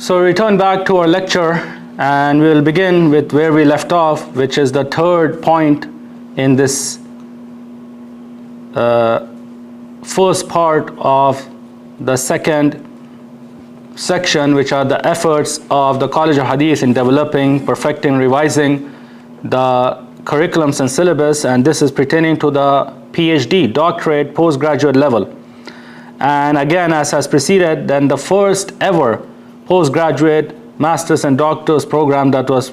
So return back to our lecture, and we'll begin with where we left off, which is the third point in this first part of the second section, which are the efforts of the College of Hadith in developing, perfecting, revising the curriculums and syllabus, and this is pertaining to the PhD, doctorate, postgraduate level. And again, as has preceded, then the first ever postgraduate, masters and doctors program that was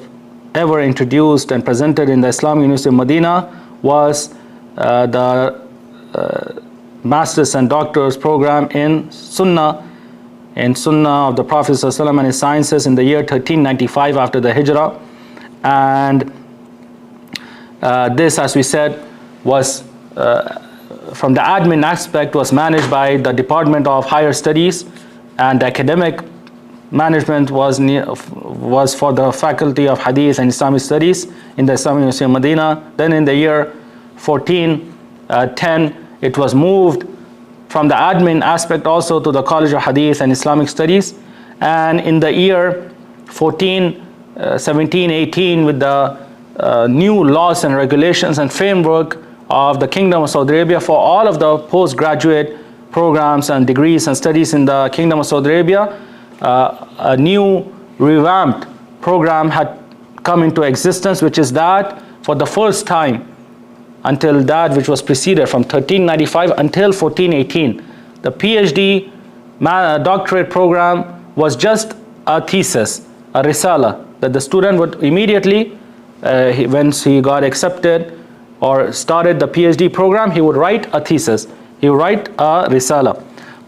ever introduced and presented in the Islamic University of Madinah was the masters and doctors program in Sunnah of the Prophet ﷺ and his sciences in the year 1395 after the Hijrah. And this, as we said, was from the admin aspect, was managed by the Department of Higher Studies, and academic management was for the Faculty of Hadith and Islamic Studies in the Islamic University of Madinah. Then in the year 1410, it was moved from the admin aspect also to the College of Hadith and Islamic Studies. And in the year 1718, with the new laws and regulations and framework of the Kingdom of Saudi Arabia for all of the postgraduate programs and degrees and studies in the Kingdom of Saudi Arabia, a new revamped program had come into existence, which is that for the first time until that which was preceded from 1395 until 1418, the PhD doctorate program was just a thesis, a risala, that the student would immediately, once he got accepted or started the PhD program, he would write a thesis, he would write a risala.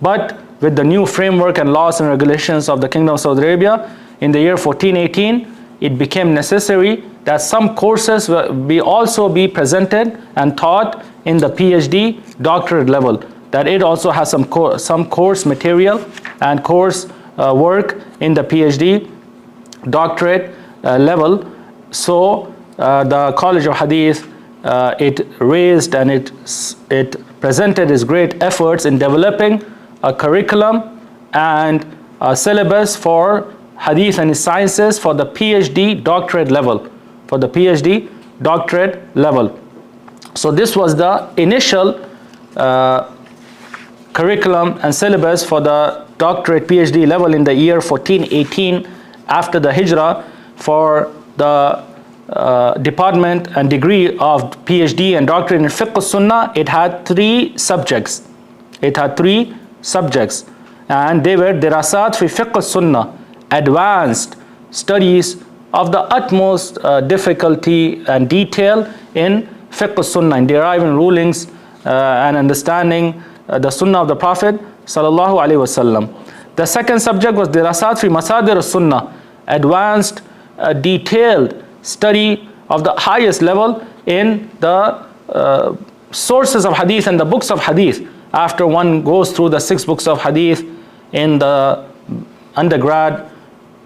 But with the new framework and laws and regulations of the Kingdom of Saudi Arabia, in the year 1418, it became necessary that some courses will also be presented and taught in the PhD doctorate level, that it also has some course material and course work in the PhD doctorate level. So the College of Hadith, it raised and it presented its great efforts in developing a curriculum and a syllabus for Hadith and sciences for the PhD doctorate level, So this was the initial curriculum and syllabus for the doctorate PhD level in the year 1418 after the Hijrah. For the department and degree of PhD and doctorate in Fiqh Sunnah, it had three subjects. And they were Dirasat fi Fiqh Sunnah, advanced studies of the utmost difficulty and detail in Fiqh Sunnah, in deriving rulings and understanding the Sunnah of the Prophet sallallahu alaihi wasallam. The second subject was Dirasat fi Masadir Sunnah, advanced detailed study of the highest level in the sources of Hadith and the books of Hadith. After one goes through the 6 books of Hadith in the undergrad,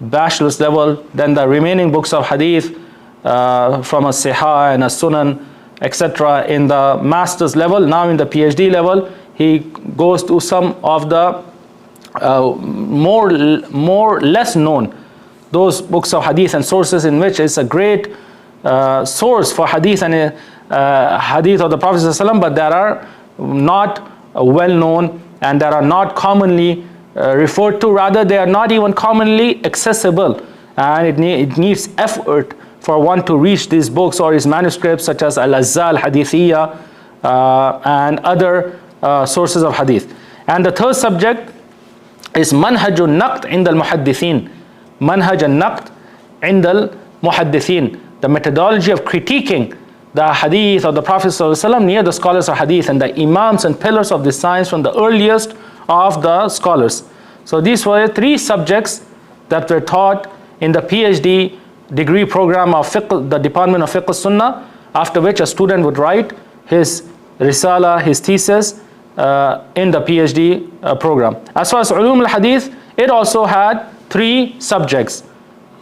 bachelor's level, then the remaining books of Hadith from a Sihah and a Sunan, etc. in the master's level. Now in the PhD level, he goes to some of the more less known, those books of Hadith and sources in which is a great source for Hadith and Hadith of the Prophet ﷺ, but that are not well known and that are not commonly referred to, rather they are not even commonly accessible, and it needs effort for one to reach these books or his manuscripts such as Al-Azzal Hadithiyya and other sources of Hadith. And the third subject is Manhajun Naqd Inda al-Muhaddithin, Manhaj al-Naqd Inda al-Muhaddithin, the methodology of critiquing the Hadith of the Prophet ﷺ near the scholars of Hadith and the Imams and pillars of this science from the earliest of the scholars. So these were 3 subjects that were taught in the PhD degree program of Fiqh, the Department of Fiqh Sunnah, after which a student would write his risala, his thesis in the PhD program. As far as Ulum al-Hadith, it also had 3 subjects.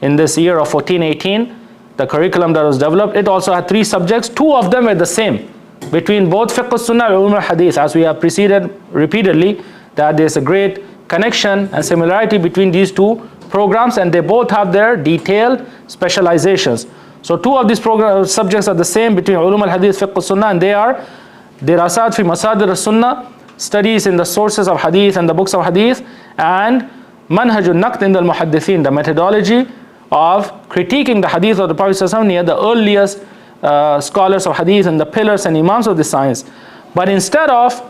In this year of 1418, the curriculum that was developed, it also had 3 subjects. 2 of them were the same between both Fiqh Sunnah and Ulum al-Hadith, as we have preceded repeatedly, that there is a great connection and similarity between these 2 programs, and they both have their detailed specializations. So two of these subjects are the same between علوم الحديث فقه السنة, and they are دراسات في مصادر السنة, studies in the sources of hadith and the books of hadith, and منهج النقد عند المحدثين, the methodology of critiquing the hadith of the Prophet ﷺ near the earliest scholars of hadith and the pillars and imams of the science. But instead of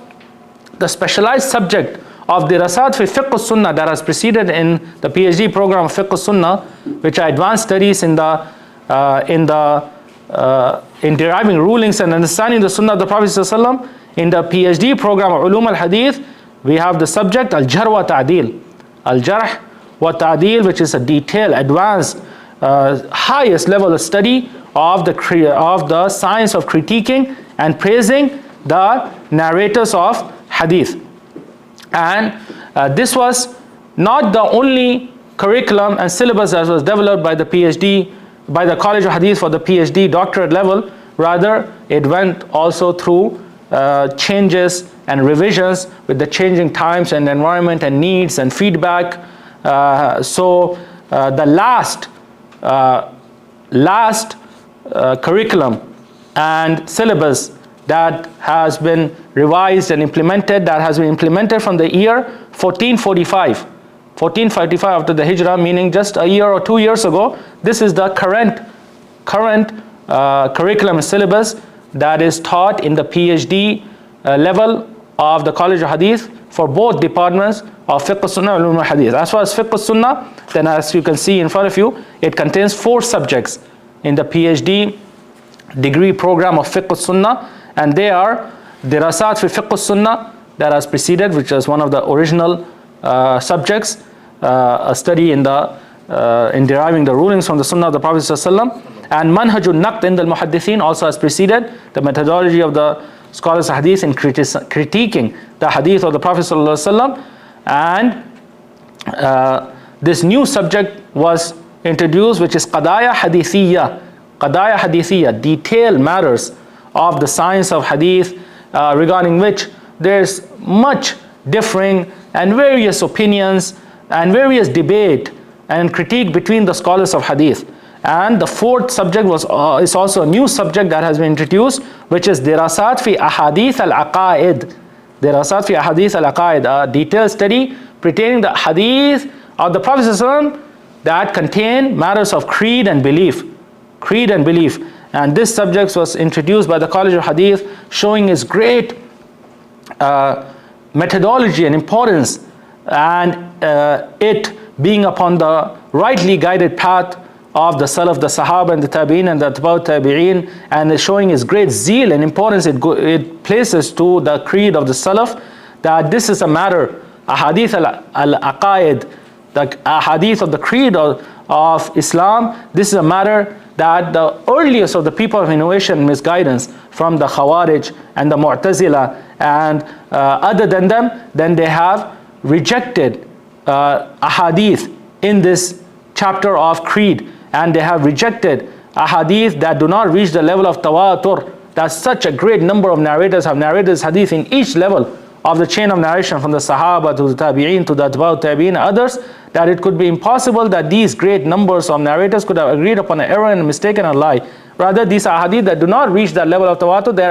the specialized subject of dirasat fi fiqh sunnah that has preceded in the PhD program of fiqh sunnah, which are advanced studies in deriving rulings and understanding the sunnah of the Prophet ﷺ, in the PhD program of ulum al-hadith, we have the subject al-jarh wa ta'dil. Al-jarh wa ta'dil, which is a detailed, advanced, highest level of study of the science of critiquing and praising the narrators of hadith. And this was not the only curriculum and syllabus that was developed by the College of Hadith for the PhD doctorate level. Rather, it went also through changes and revisions with the changing times and environment and needs and feedback. So the last curriculum and syllabus that has been revised and implemented, that has been implemented from the year 1445 after the Hijrah, meaning just a year or 2 years ago. This is the current curriculum and syllabus that is taught in the PhD level of the College of Hadith for both departments of fiqh sunnah and ulum al-hadith. As far as fiqh sunnah, then as you can see in front of you, it contains 4 subjects in the PhD degree program of fiqh sunnah, and they are dirasat fi fiqh sunnah that has preceded, which is one of the original subjects, a study in deriving the rulings from the sunnah of the Prophet ﷺ, and manhajul naqd in the muhaddithin also has preceded, the methodology of the scholars of hadith in critiquing the hadith of the Prophet ﷺ. And this new subject was introduced, which is qadaya hadithiyya, detailed matters of the science of hadith, regarding which there's much differing and various opinions and various debate and critique between the scholars of hadith. And the 4th subject is also a new subject that has been introduced, which is dirasat fi ahadith al-aqaid. Dirasat fi ahadith al-aqaid, a detailed study pertaining the hadith of the Prophet ﷺ that contain matters of creed and belief. And this subject was introduced by the College of Hadith, showing its great methodology and importance, and it being upon the rightly guided path of the Salaf, the Sahaba and the Tabi'in and the Atba'u Tabi'in, and showing its great zeal and importance it places to the creed of the Salaf, that this is a matter, ahadith al-aqaid, the ahadith of the creed of Islam, this is a matter that the earliest of the people of innovation and misguidance, from the Khawarij and the Mu'tazila and other than them, then they have rejected ahadith in this chapter of creed, and they have rejected ahadith that do not reach the level of tawatur, that such a great number of narrators have narrated this hadith in each level of the chain of narration, from the Sahaba to the Tabi'in to the Atba'u Tabi'in and others, that it could be impossible that these great numbers of narrators could have agreed upon an error and a mistake and a lie. Rather, these are hadith that do not reach that level of tawatur, they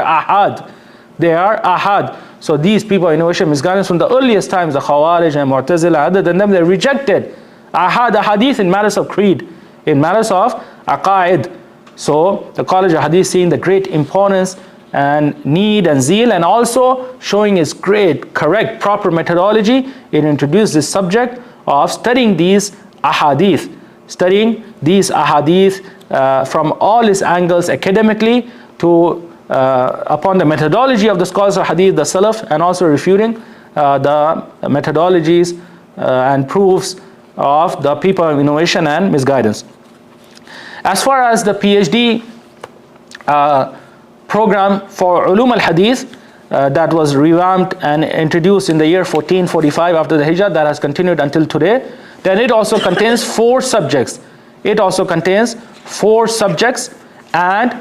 are ahad. So these people of innovation, misguidance from the earliest times, the Khawarij and Mu'tazila, other than them, they rejected hadith in matters of creed, in matters of aqaid. So the College of Hadith, seeing the great importance and need and zeal, and also showing its great, correct, proper methodology, it introduced this subject of studying these ahadith from all its angles academically, to upon the methodology of the scholars of hadith, the Salaf, and also refuting the methodologies and proofs of the people of innovation and misguidance. As far as the PhD program for ulum al-hadith that was revamped and introduced in the year 1445 after the Hijrah, that has continued until today, then it also contains 4 subjects. And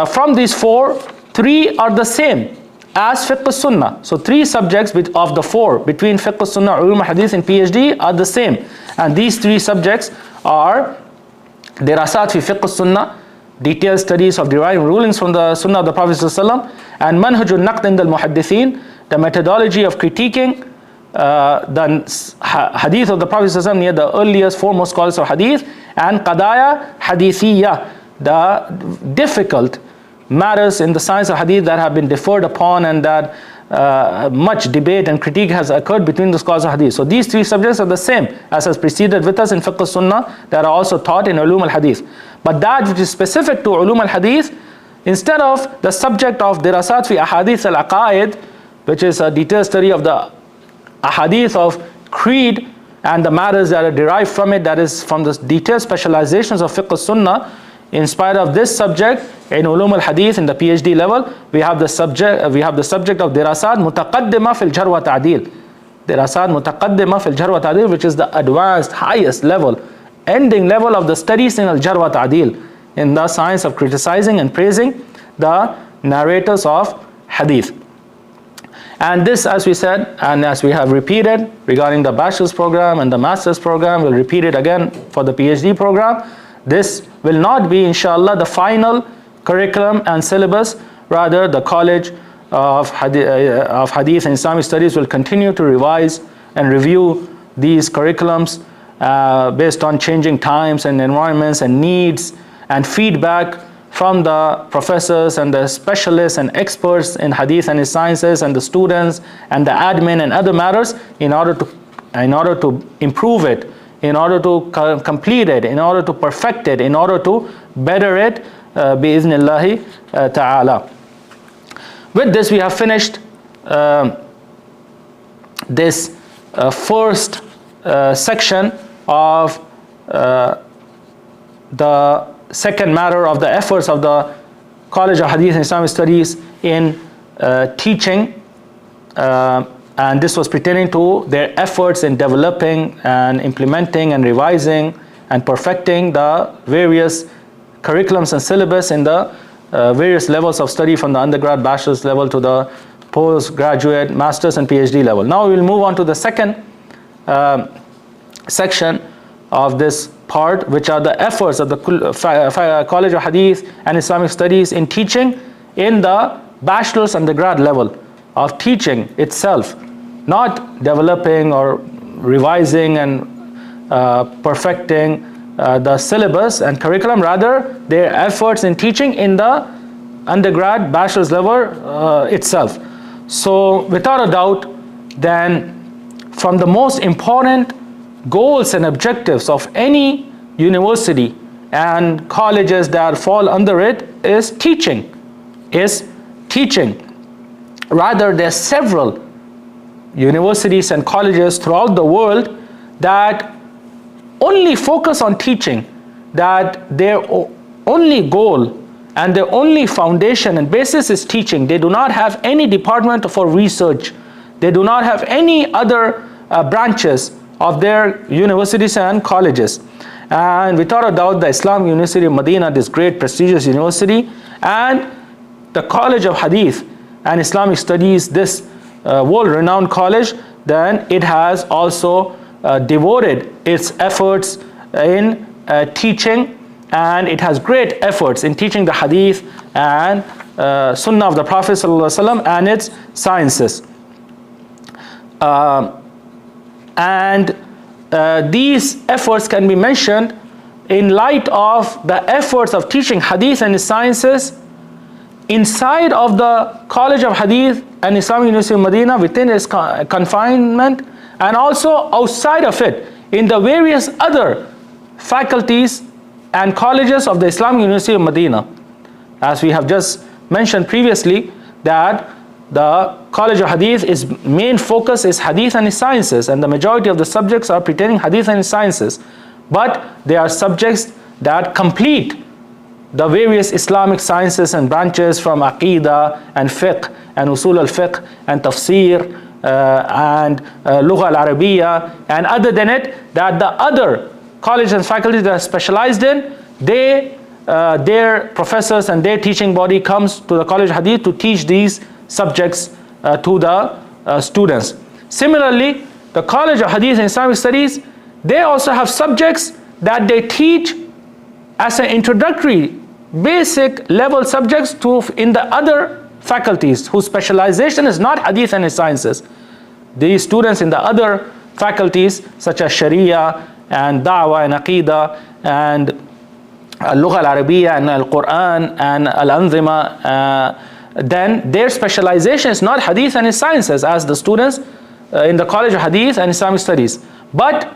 from these 4, 3 are the same as fiqh sunnah. So 3 subjects of the 4 between fiqh sunnah and ulum al-hadith in PhD are the same. And these three subjects are دراسات في فقه السنة, detailed studies of deriving rulings from the Sunnah of the Prophet ﷺ, and منهج النقد عند المحدثين, the methodology of critiquing the hadith of the Prophet ﷺ near the earliest foremost scholars of hadith, and قضايا حديثية, the difficult matters in the science of hadith that have been deferred upon and that much debate and critique has occurred between the scholars of hadith. So these three subjects are the same as has preceded with us in fiqh sunnah that are also taught in ulum al-hadith. But that which is specific to ulum al-hadith, instead of the subject of dirasat fi ahadith al-aqaid, which is a detailed study of the ahadith of creed and the matters that are derived from it, that is from the detailed specializations of fiqh sunnah, in spite of this subject in ulum al-hadith in the PhD level, we have the subject of dirasat mutaqaddima fil jarh wa ta'dil. Dirasat mutaqaddima fil jarh wa ta'dil, which is the advanced, highest level, ending level of the studies in al-jarh wa ta'dil, in the science of criticizing and praising the narrators of hadith. And this, as we said, and as we have repeated regarding the bachelor's program and the master's program, we'll repeat it again for the PhD program. This will not be, inshallah, the final curriculum and syllabus. Rather, the College of Hadith and Islamic Studies will continue to revise and review these curriculums based on changing times and environments and needs and feedback from the professors and the specialists and experts in Hadith and its sciences and the students and the admin and other matters in order to improve it, in order to complete it, in order to perfect it, in order to better it, bi-idhnillahi ta'ala. With this, we have finished this first section of the second matter of the efforts of the College of Hadith and Islamic Studies in teaching, and this was pertaining to their efforts in developing and implementing and revising and perfecting the various curriculums and syllabus in the various levels of study from the undergrad, bachelor's level to the postgraduate, master's and PhD level. Now we will move on to the second section of this part, which are the efforts of the College of Hadith and Islamic Studies in teaching in the bachelor's undergrad level of teaching itself, not developing or revising and perfecting the syllabus and curriculum, rather their efforts in teaching in the undergrad, bachelor's level itself. So without a doubt, then from the most important goals and objectives of any university and colleges that fall under it is teaching. Rather, there are several universities and colleges throughout the world that only focus on teaching, that their only goal and their only foundation and basis is teaching. They do not have any department for research. They do not have any other branches of their universities and colleges. And without a doubt, the Islamic University of Madinah, this great prestigious university, and the College of Hadith and Islamic Studies, this world-renowned college, then it has also devoted its efforts in teaching, and it has great efforts in teaching the Hadith and Sunnah of the Prophet ﷺ and its sciences. These efforts can be mentioned in light of the efforts of teaching Hadith and its sciences inside of the College of Hadith and Islamic University of Madinah within its confinement, and also outside of it in the various other faculties and colleges of the Islamic University of Madinah. As we have just mentioned previously, that the College of Hadith, its main focus is Hadith and its sciences, and the majority of the subjects are pertaining Hadith and its sciences. But there are subjects that complete the various Islamic sciences and branches from Aqidah and Fiqh and Usul al-Fiqh and Tafsir and Lugha al-Arabiya, and other than it, that the other colleges and faculties that are specialized in, their professors and their teaching body comes to the College of Hadith to teach these subjects to the students. Similarly, the College of Hadith and Islamic Studies they also have subjects that they teach as an introductory, basic level subjects to in the other faculties whose specialization is not Hadith and sciences. These students in the other faculties such as Sharia and Da'wah and Aqidah and اللغة العربية and Al-Quran and Al-Anzima, then their specialization is not Hadith and sciences as the students in the College of Hadith and Islamic Studies. But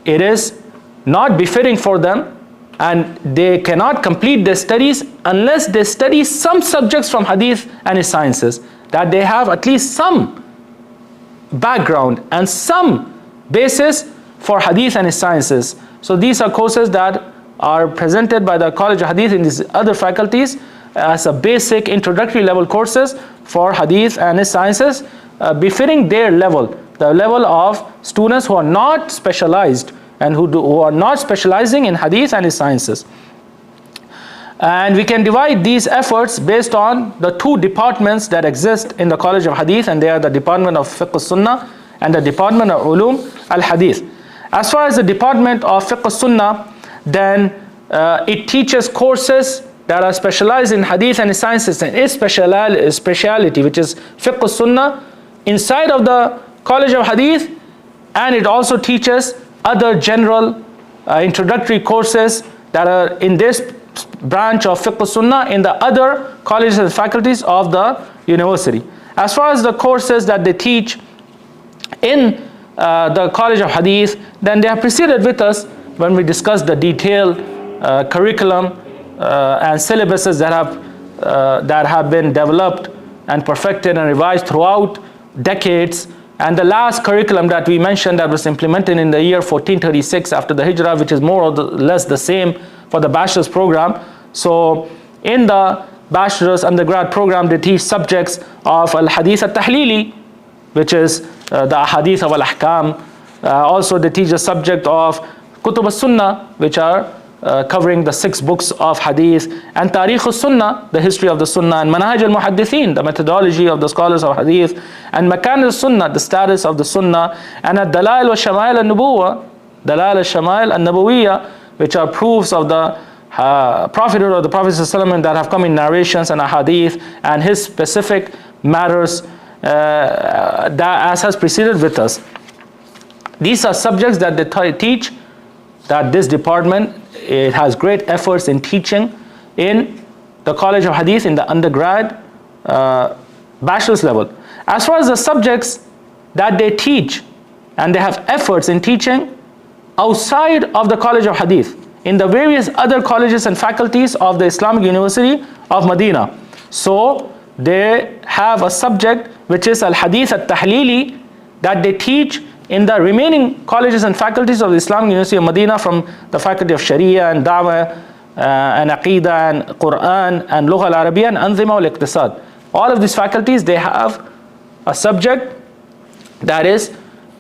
it is not befitting for them, and they cannot complete their studies unless they study some subjects from Hadith and sciences, that they have at least some background and some basis for Hadith and sciences. So these are courses that are presented by the College of Hadith in these other faculties as a basic introductory level courses for Hadith and sciences, befitting their level, the level of students who are not specialized and who are not specializing in Hadith and sciences. And we can divide these efforts based on the two departments that exist in the College of Hadith, and they are the Department of Fiqh Sunnah and the Department of Ulum al-Hadith. As far as the Department of Fiqh Sunnah, then it teaches courses that are specialized in Hadith and sciences, and its speciality, which is Fiqh Sunnah, inside of the College of Hadith, and it also teaches other general introductory courses that are in this branch of Fiqh Sunnah in the other colleges and faculties of the university. As far as the courses that they teach in the College of Hadith, then they have preceded with us when we discussed the detailed curriculum and syllabuses that have been developed and perfected and revised throughout decades. And the last curriculum that we mentioned that was implemented in the year 1436 after the Hijrah, which is more or less the same for the bachelor's program. So in the bachelor's undergrad program, they teach subjects of al-Hadith al-Tahlili, which is the Ahadith of al-Ahkam. Also they teach the subject of Kutub al-Sunnah, which are covering the 6 books of Hadith, and Tarikh al-Sunnah, the history of the Sunnah, and Manhaj al-Muhaddithin, the methodology of the scholars of Hadith, and Makan al-Sunnah, the status of the Sunnah, and Ad-Dalail wa Shamail al-Nubuwah, Dalail al-Shamail al-Nabawiyah, which are proofs of the prophethood of the Prophet ﷺ that have come in narrations and Hadith, and his specific matters that as has preceded with us. These are subjects that they teach, that this department, it has great efforts in teaching in the College of Hadith in the undergrad bachelor's level. As far as the subjects that they teach and they have efforts in teaching outside of the College of Hadith, in the various other colleges and faculties of the Islamic University of Madinah. So they have a subject which is al-Hadith al-Tahlili that they teach in the remaining colleges and faculties of the Islamic University of Madinah, from the faculty of Sharia and Da'wah and Aqidah and Quran and Lugha al-Arabiya and Anzima wal-Iqtisad. All of these faculties, they have a subject that is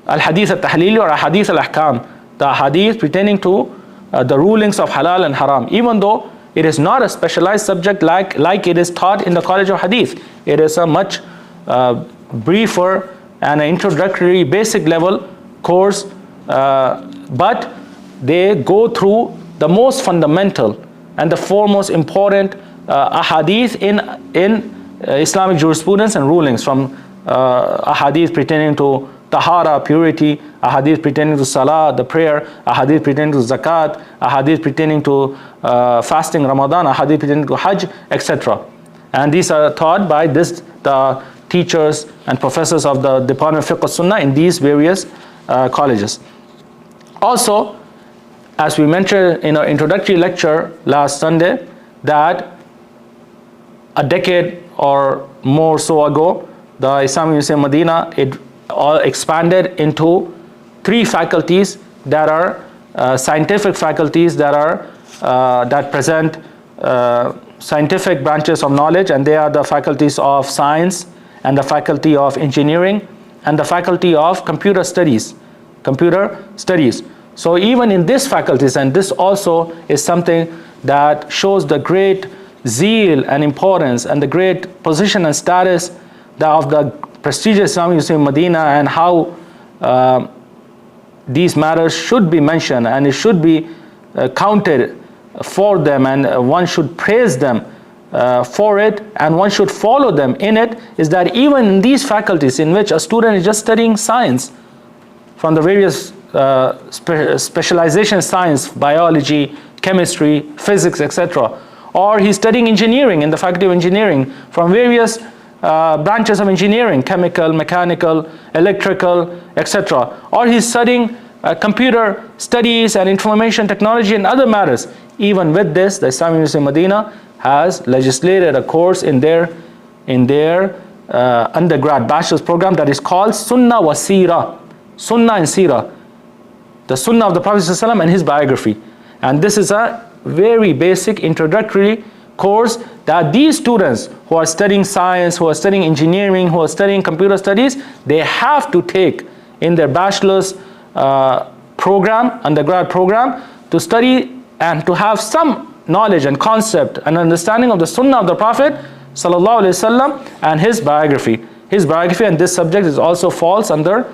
al-Hadith al-Tahlili or al-Hadith al-Ahkam, the hadith pertaining to the rulings of halal and haram, even though it is not a specialized subject like it is taught in the College of Hadith. It is a much briefer and an introductory basic level course, but they go through the most fundamental and the foremost important ahadith in Islamic jurisprudence and rulings, from ahadith pertaining to tahara, purity, ahadith pertaining to salah, the prayer, ahadith pertaining to zakat, ahadith pertaining to fasting Ramadan, ahadith pertaining to hajj, etc. And these are taught by the teachers and professors of the Department of Fiqh Sunnah in these various colleges. Also, as we mentioned in our introductory lecture last Sunday, that a decade or more so ago, the Islamic University of Madinah, it all expanded into 3 faculties that are scientific faculties that present scientific branches of knowledge, and they are the faculties of science and the faculty of engineering and the faculty of computer studies. So even in these faculties, and this also is something that shows the great zeal and importance and the great position and status of the prestigious Islamic University of Madinah, and how these matters should be mentioned and it should be counted for them, and one should praise them for it, and one should follow them in it, is that even in these faculties in which a student is just studying science from the various specialization science, biology, chemistry, physics, etc., or he's studying engineering in the faculty of engineering from various branches of engineering, chemical, mechanical, electrical, etc., or he's studying computer studies and information technology and other matters. Even with this, the Islamic University of Madinah has legislated a course in their undergrad bachelor's program that is called Sunnah wa Seerah, Sunnah and Seerah, the Sunnah of the Prophet ﷺ and his biography. And this is a very basic introductory course that these students who are studying science, who are studying engineering, who are studying computer studies, they have to take in their bachelor's program, undergrad program, to study and to have some knowledge and concept and understanding of the Sunnah of the Prophet sallallahu alaihi wasallam and his biography. His biography, and this subject is also falls under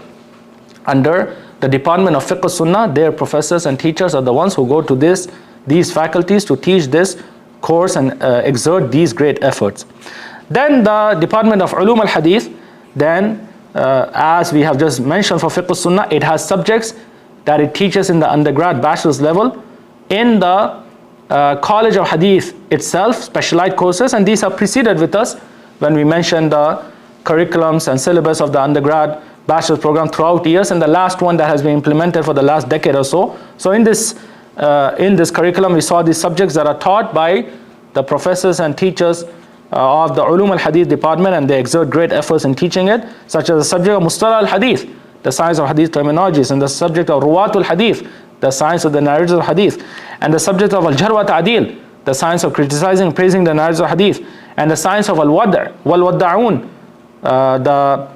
the Department of Fiqh Sunnah. Their professors and teachers are the ones who go to these faculties to teach this course and exert these great efforts. Then the Department of Ulum al-Hadith, then as we have just mentioned for Fiqh Sunnah, it has subjects that it teaches in the undergrad bachelor's level. In the College of Hadith itself, specialized courses, and these are preceded with us when we mentioned the curriculums and syllabus of the undergrad bachelor's program throughout years, and the last one that has been implemented for the last decade or so. So in this curriculum, we saw these subjects that are taught by the professors and teachers of the Ulum al-Hadith department, and they exert great efforts in teaching it, such as the subject of Mustalah al-Hadith, the science of Hadith terminologies, and the subject of Ruwatul Hadith, the science of the narrators of Hadith, and the subject of Al-Jarh wa Ta'dil, the science of criticizing and praising the narrators of Hadith, and the science of Al-Wad' wal-Wadda'un, the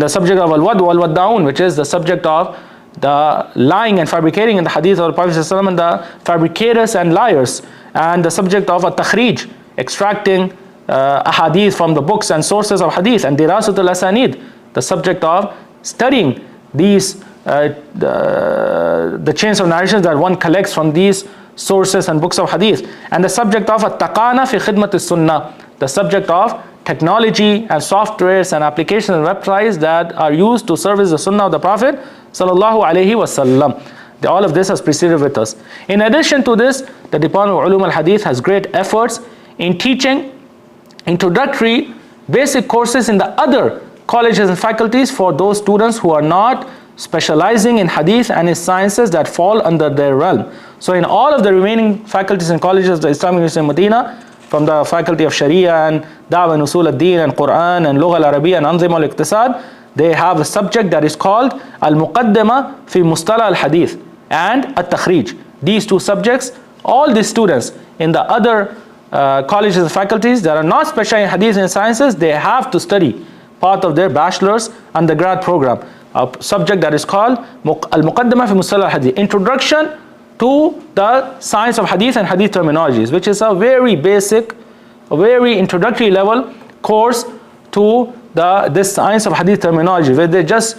subject of Al-Wad' wal-Wadda'un, which is the subject of the lying and fabricating in the Hadith of the Prophet ﷺ, and the fabricators and liars, and the subject of At-Takhrij, extracting ahadith from the books and sources of Hadith, and Dirasatul Asanid, the subject of studying these the chains of narrations that one collects from these sources and books of Hadith, and the subject of At-Taqana fi Khidmat Sunnah, the subject of technology and softwares and applications and websites that are used to service the Sunnah of the Prophet sallallahu alaihi wasallam. All of this has preceded with us. In addition to this, the Department of Ulum al-Hadith has great efforts in teaching introductory basic courses in the other colleges and faculties for those students who are not specializing in Hadith and its sciences that fall under their realm. So in all of the remaining faculties and colleges of the Islamic University of Madinah, from the faculty of Sharia and Da'wah and Usul al-Din and Quran and Lugha al-Arabiya and Anzima al-Iqtisad, they have a subject that is called Al-Muqaddama fi Mustalah al-Hadith and At-Takhrij. These two subjects, all the students in the other colleges and faculties that are not specialized in Hadith and sciences, they have to study part of their bachelor's undergrad program, a subject that is called Al-Muqaddama fi Mustalah al-Hadith, Introduction to the science of Hadith and Hadith terminologies, which is a very basic, a very introductory level course to this science of Hadith terminology, where they just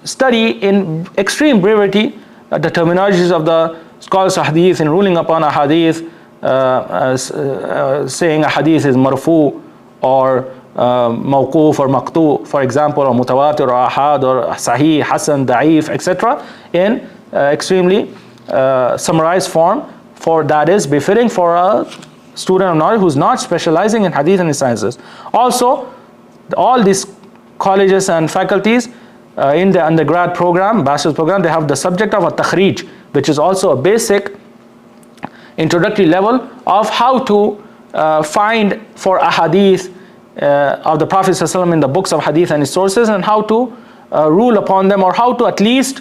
study in extreme brevity the terminologies of the scholars of Hadith in ruling upon a Hadith, saying a Hadith is marfu or mawquf or maqtu, for example, or mutawatir or ahad or sahih, hasan, da'if, etc. in extremely summarized form, for that is befitting for a student of knowledge who's not specializing in Hadith and its sciences. Also, all these colleges and faculties in the undergrad program, bachelor's program, they have the subject of At-Takhrij, which is also a basic introductory level of how to find for a Hadith of the Prophet ﷺ in the books of Hadith and its sources, and how to rule upon them, or how to at least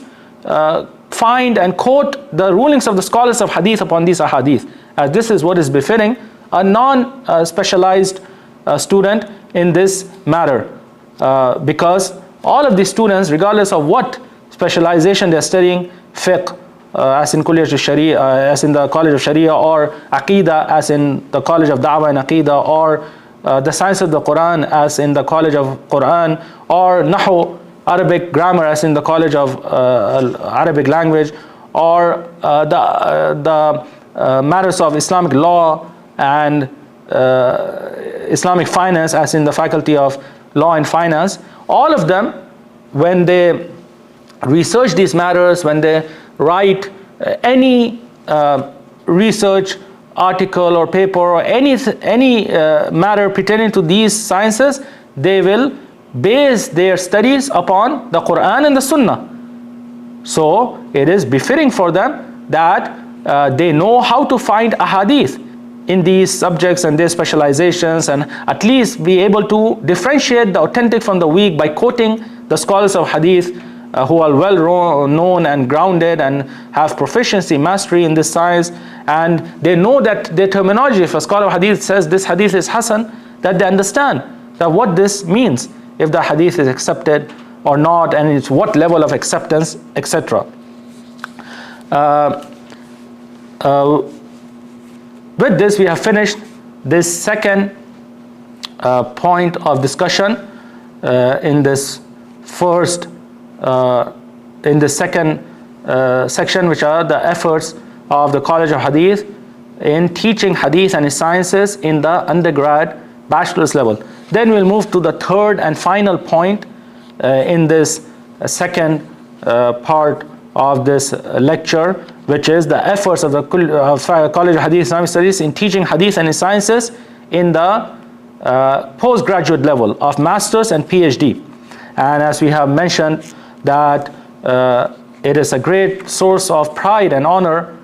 find and quote the rulings of the scholars of Hadith upon these ahadith, as this is what is befitting a non-specialized student in this matter, because all of these students, regardless of what specialization they are studying, fiqh as in Kuliyat al-Sharia, as in the College of Sharia, or Aqidah as in the College of Da'wah and Aqidah, or the science of the Quran as in the College of Quran, or Nahu Arabic grammar as in the College of Arabic language, or the matters of Islamic law and Islamic finance as in the Faculty of Law and Finance. All of them, when they research these matters, when they write any research article or paper or any matter pertaining to these sciences, they will base their studies upon the Quran and the Sunnah. So it is befitting for them that they know how to find ahadith in these subjects and their specializations, and at least be able to differentiate the authentic from the weak by quoting the scholars of hadith who are well known and grounded and have proficiency, mastery in this science, and they know that their terminology. If a scholar of hadith says this hadith is hasan, that they understand that what this means, if the hadith is accepted or not, and it's what level of acceptance, etc. With this, we have finished this second point of discussion in this first, in the second section, which are the efforts of the College of Hadith in teaching Hadith and its sciences in the undergrad bachelor's level. Then we'll move to the third and final point in this second part of this lecture, which is the efforts of the College of Hadith Islamic Studies in teaching Hadith and its sciences in the postgraduate level of Masters and PhD. And as we have mentioned, that it is a great source of pride and honor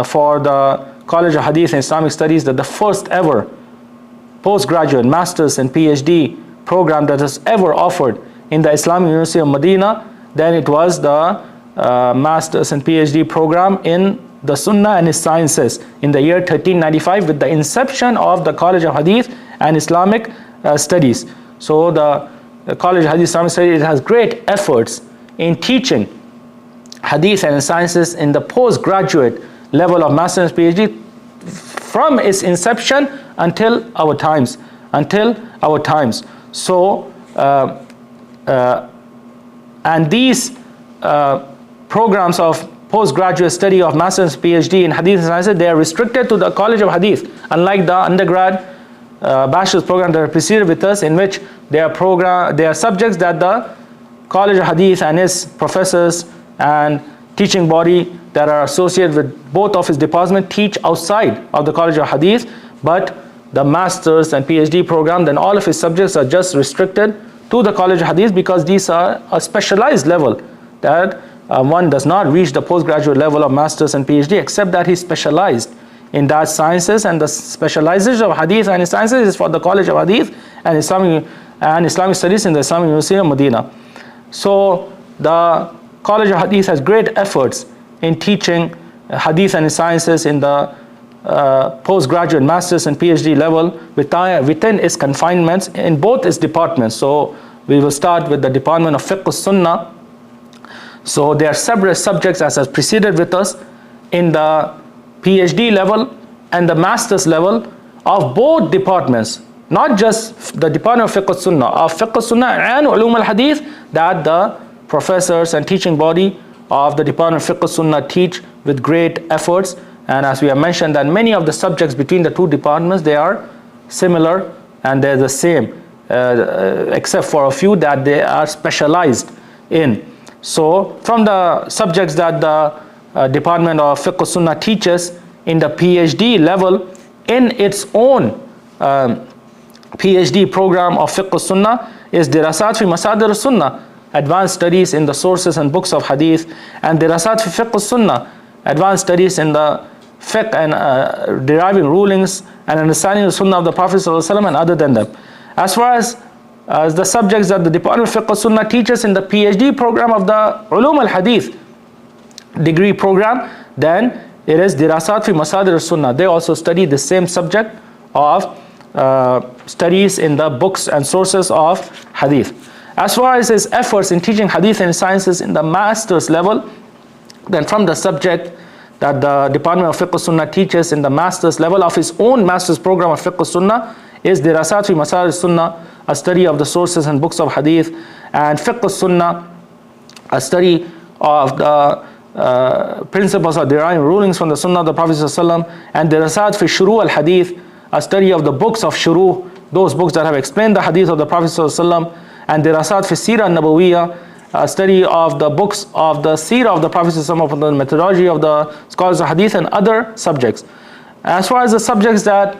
for the College of Hadith and Islamic Studies that the first ever postgraduate Masters and PhD program that was ever offered in the Islamic University of Madinah, then it was the Masters and PhD program in the Sunnah and its sciences in the year 1395, with the inception of the College of Hadith and Islamic Studies. So the College of Hadith Islamic Studies has great efforts in teaching Hadith and sciences in the postgraduate level of Masters and PhD from its inception until our times. So and these programs of postgraduate study of Masters and PhD in Hadith and sciences, they are restricted to the College of Hadith, unlike the undergrad bachelor's program that are preceded with us, in which they are subjects that the College of Hadith and its professors and teaching body that are associated with both of its departments teach outside of the College of Hadith. But the Masters and PhD program, then all of its subjects are just restricted to the College of Hadith, because these are a specialized level that one does not reach the postgraduate level of Masters and PhD except that he specialized in that sciences, and the specialization of Hadith and sciences is for the College of Hadith and Islamic Studies in the Islamic University of Madinah. So the College of Hadith has great efforts in teaching Hadith and sciences in the postgraduate Masters and PhD level within its confinements in both its departments. So we will start with the Department of Fiqh Sunnah. So there are several subjects as has preceded with us in the PhD level and the Master's level of both departments, not just the Department of Fiqh Sunnah, of Fiqh Sunnah and Wa'alumه al-Hadith, that the professors and teaching body of the Department of Fiqh Sunnah teach with great efforts. And as we have mentioned, that many of the subjects between the two departments, they are similar and they're the same, except for a few that they are specialized in. So from the subjects that the Department of Fiqh Sunnah teaches in the PhD level, in its own PhD program of Fiqh Sunnah is Dirasat fi Masadir Sunnah, advanced studies in the sources and books of Hadith, and Dirasat fi Fiqh Sunnah, advanced studies in the fiqh and deriving rulings and understanding the Sunnah of the Prophet ﷺ and other than them. As far as the subjects that the Department of Fiqh Sunnah teaches in the PhD program of the Wa'alumه al-Hadith degree program, then it is Dirasat fi Masadir Sunnah. They also study the same subject of studies in the books and sources of Hadith. As far as his efforts in teaching Hadith and sciences in the Master's level, then from the subject that the Department of Fiqh Sunnah teaches in the Master's level of his own Master's program of Fiqh Sunnah is Dirasat fi Masadir Sunnah, a study of the sources and books of hadith, and fiqh al-sunnah, a study of the principles or deriving rulings from the sunnah of the Prophet ﷺ, and dirasat fi shuru al-hadith, a study of the books of shuru, those books that have explained the hadith of the Prophet ﷺ, and dirasat fi sirah al-nabawiyya, a study of the books of the seerah of the Prophet ﷺ, of the methodology of the scholars of hadith, and other subjects. As far as the subjects that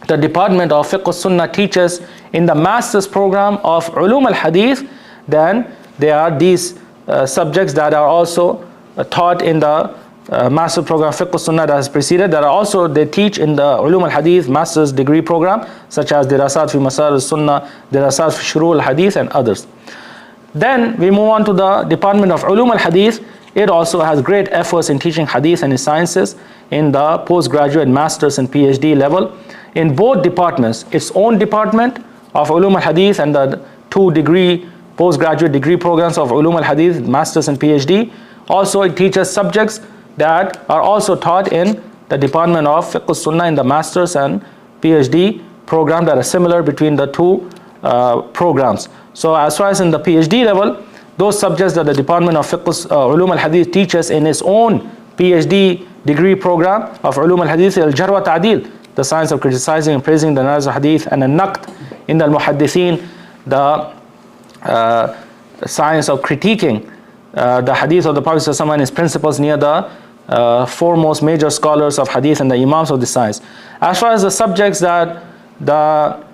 the Department of Fiqh al-Sunnah teaches in the master's program of Ulum al-Hadith, then there are these subjects that are also taught in the master program Fiqh al-Sunnah that has preceded, that are also they teach in the Ulum al-Hadith master's degree program, such as Dirasat fi Masar al-Sunnah, Dirasat fi Shuru al-Hadith, and others. Then we move on to the Department of Ulum al-Hadith. It also has great efforts in teaching hadith and its sciences in the postgraduate, master's and PhD level. In both departments, its own department of Ulum al-Hadith and the 2 postgraduate degree programs of Ulum al-Hadith, master's and PhD. Also, it teaches subjects that are also taught in the Department of Fiqh al-Sunnah in the master's and PhD program that are similar between the 2 programs. So as far as in the PhD level, those subjects that the Department of Fiqh Ulum al-Hadith teaches in its own PhD degree program of Ulum al-Hadith, al-Jarh wa Ta'dil, the science of criticizing and praising the narratives of hadith, and al-Naqd in the al-Muhaddithin, the science of critiquing the hadith of the Prophet ﷺ and his principles near the foremost major scholars of hadith and the imams of the science. As far as the subjects that the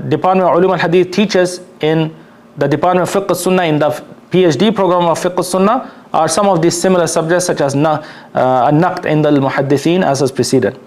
Department of Ulum al-Hadith teaches in the Department of Fiqh al-Sunnah in the PhD program of Fiqh al-Sunnah are some of these similar subjects, such as al-Naqd in the al-Muhaddithin, as has preceded.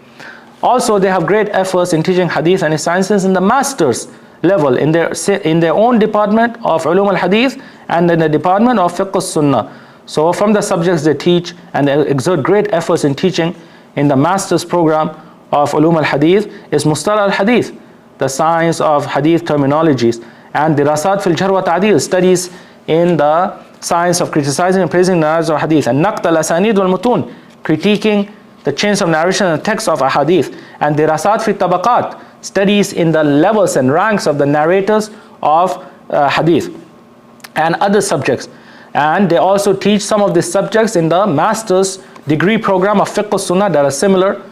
Also, they have great efforts in teaching hadith and its sciences in the master's level in their own department of Ulum al-Hadith and in the Department of Fiqh al-Sunnah. So from the subjects they teach and they exert great efforts in teaching in the master's program of Ulum al-Hadith is Mustalah al-Hadith, the science of hadith terminologies, and Dirasat fil Jarh wa Ta'dil, studies in the science of criticizing and praising the narratives of hadith, and Naqd al-Asanid wal-Mutun, critiquing the chains of narration and texts of ahadith, and Dirasat fi Tabaqat, studies in the levels and ranks of the narrators of hadith, and other subjects. And they also teach some of these subjects in the master's degree program of Fiqh al-Sunnah that are similar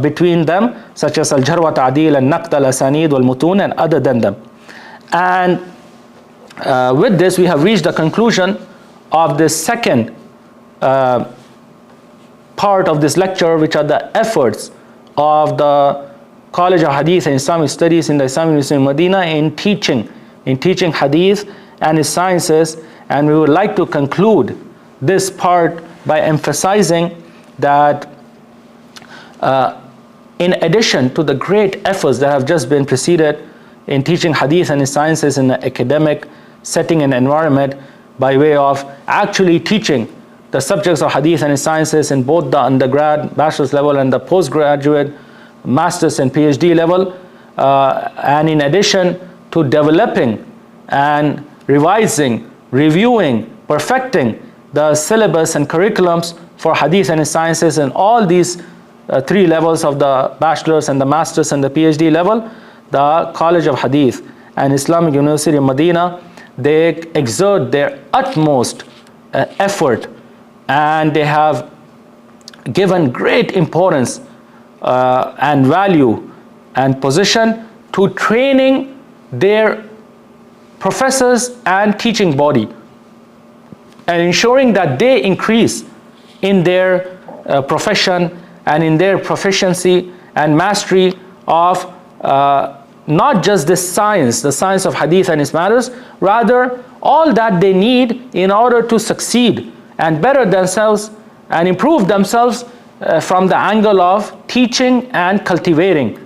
between them, such as al-Jarh wa Ta'dil and Naqd al-Asanid wal-Mutun, and other than them. And with this we have reached the conclusion of this second part of this lecture, which are the efforts of the College of Hadith and Islamic Studies in the Islamic University of Madinah in teaching hadith and its sciences. And we would like to conclude this part by emphasizing that in addition to the great efforts that have just been preceded in teaching hadith and its sciences in an academic setting and environment, by way of actually teaching the subjects of hadith and its sciences in both the undergrad, bachelor's level, and the postgraduate, master's and PhD level, and in addition to developing and revising, reviewing, perfecting the syllabus and curriculums for hadith and its sciences in all these 3 levels of the bachelor's and the master's and the PhD level, the College of Hadith and Islamic University of Madinah, they exert their utmost effort, and they have given great importance and value and position to training their professors and teaching body, and ensuring that they increase in their profession and in their proficiency and mastery of not just this science, the science of hadith and its matters, rather all that they need in order to succeed and better themselves and improve themselves from the angle of teaching and cultivating.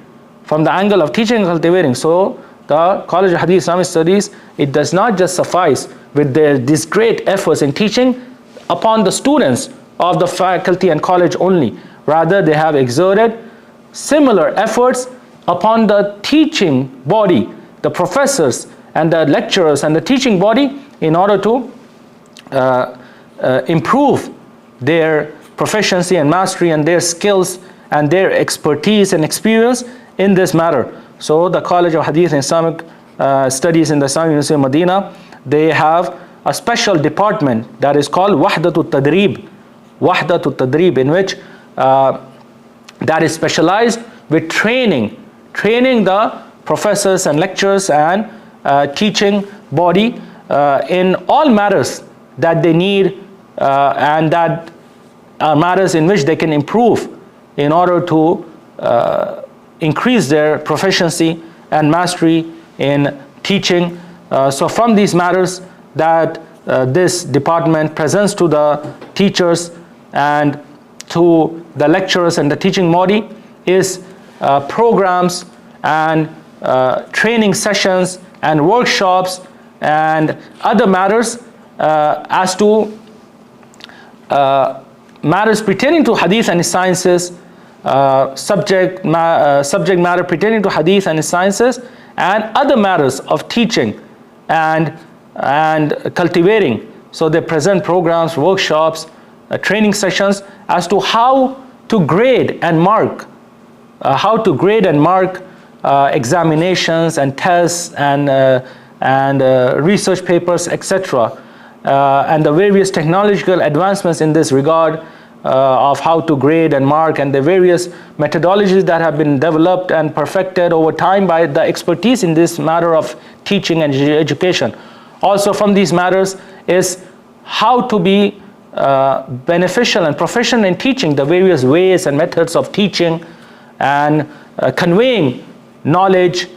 So the College of Hadith Islamic Studies, it does not just suffice with these great efforts in teaching upon the students of the faculty and college only. Rather, they have exerted similar efforts upon the teaching body, the professors and the lecturers and the teaching body, in order to improve their proficiency and mastery and their skills and their expertise and experience in this matter. So the College of Hadith and Islamic studies in the Islamic University of Madinah, they have a special department that is called Wahdatul Tadrib, in which that is specialized with training the professors and lecturers and teaching body in all matters that they need and that are matters in which they can improve in order to increase their proficiency and mastery in teaching. So from these matters that this department presents to the teachers and to the lecturers and the teaching body is programs and training sessions and workshops and other matters as to matters pertaining to hadith and its sciences, subject matter pertaining to hadith and its sciences, and other matters of teaching and cultivating. So they present programs, workshops, training sessions as to how to grade and mark examinations and tests and research papers, etc. And the various technological advancements in this regard of how to grade and mark, and the various methodologies that have been developed and perfected over time by the expertise in this matter of teaching and education. Also from these matters is how to be beneficial and proficient in teaching, the various ways and methods of teaching and conveying knowledge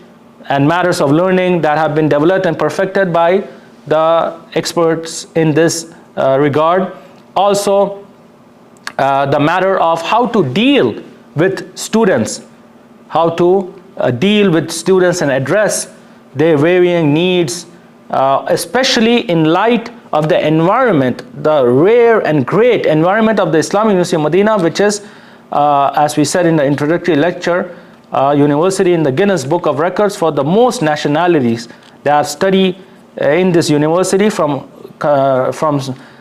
and matters of learning that have been developed and perfected by the experts in this regard. Also the matter of how to deal with students, and address their varying needs, especially in light of the environment, the rare and great environment of the Islamic University of Madinah, which is, as we said in the introductory lecture, university in the Guinness Book of Records for the most nationalities that study in this university from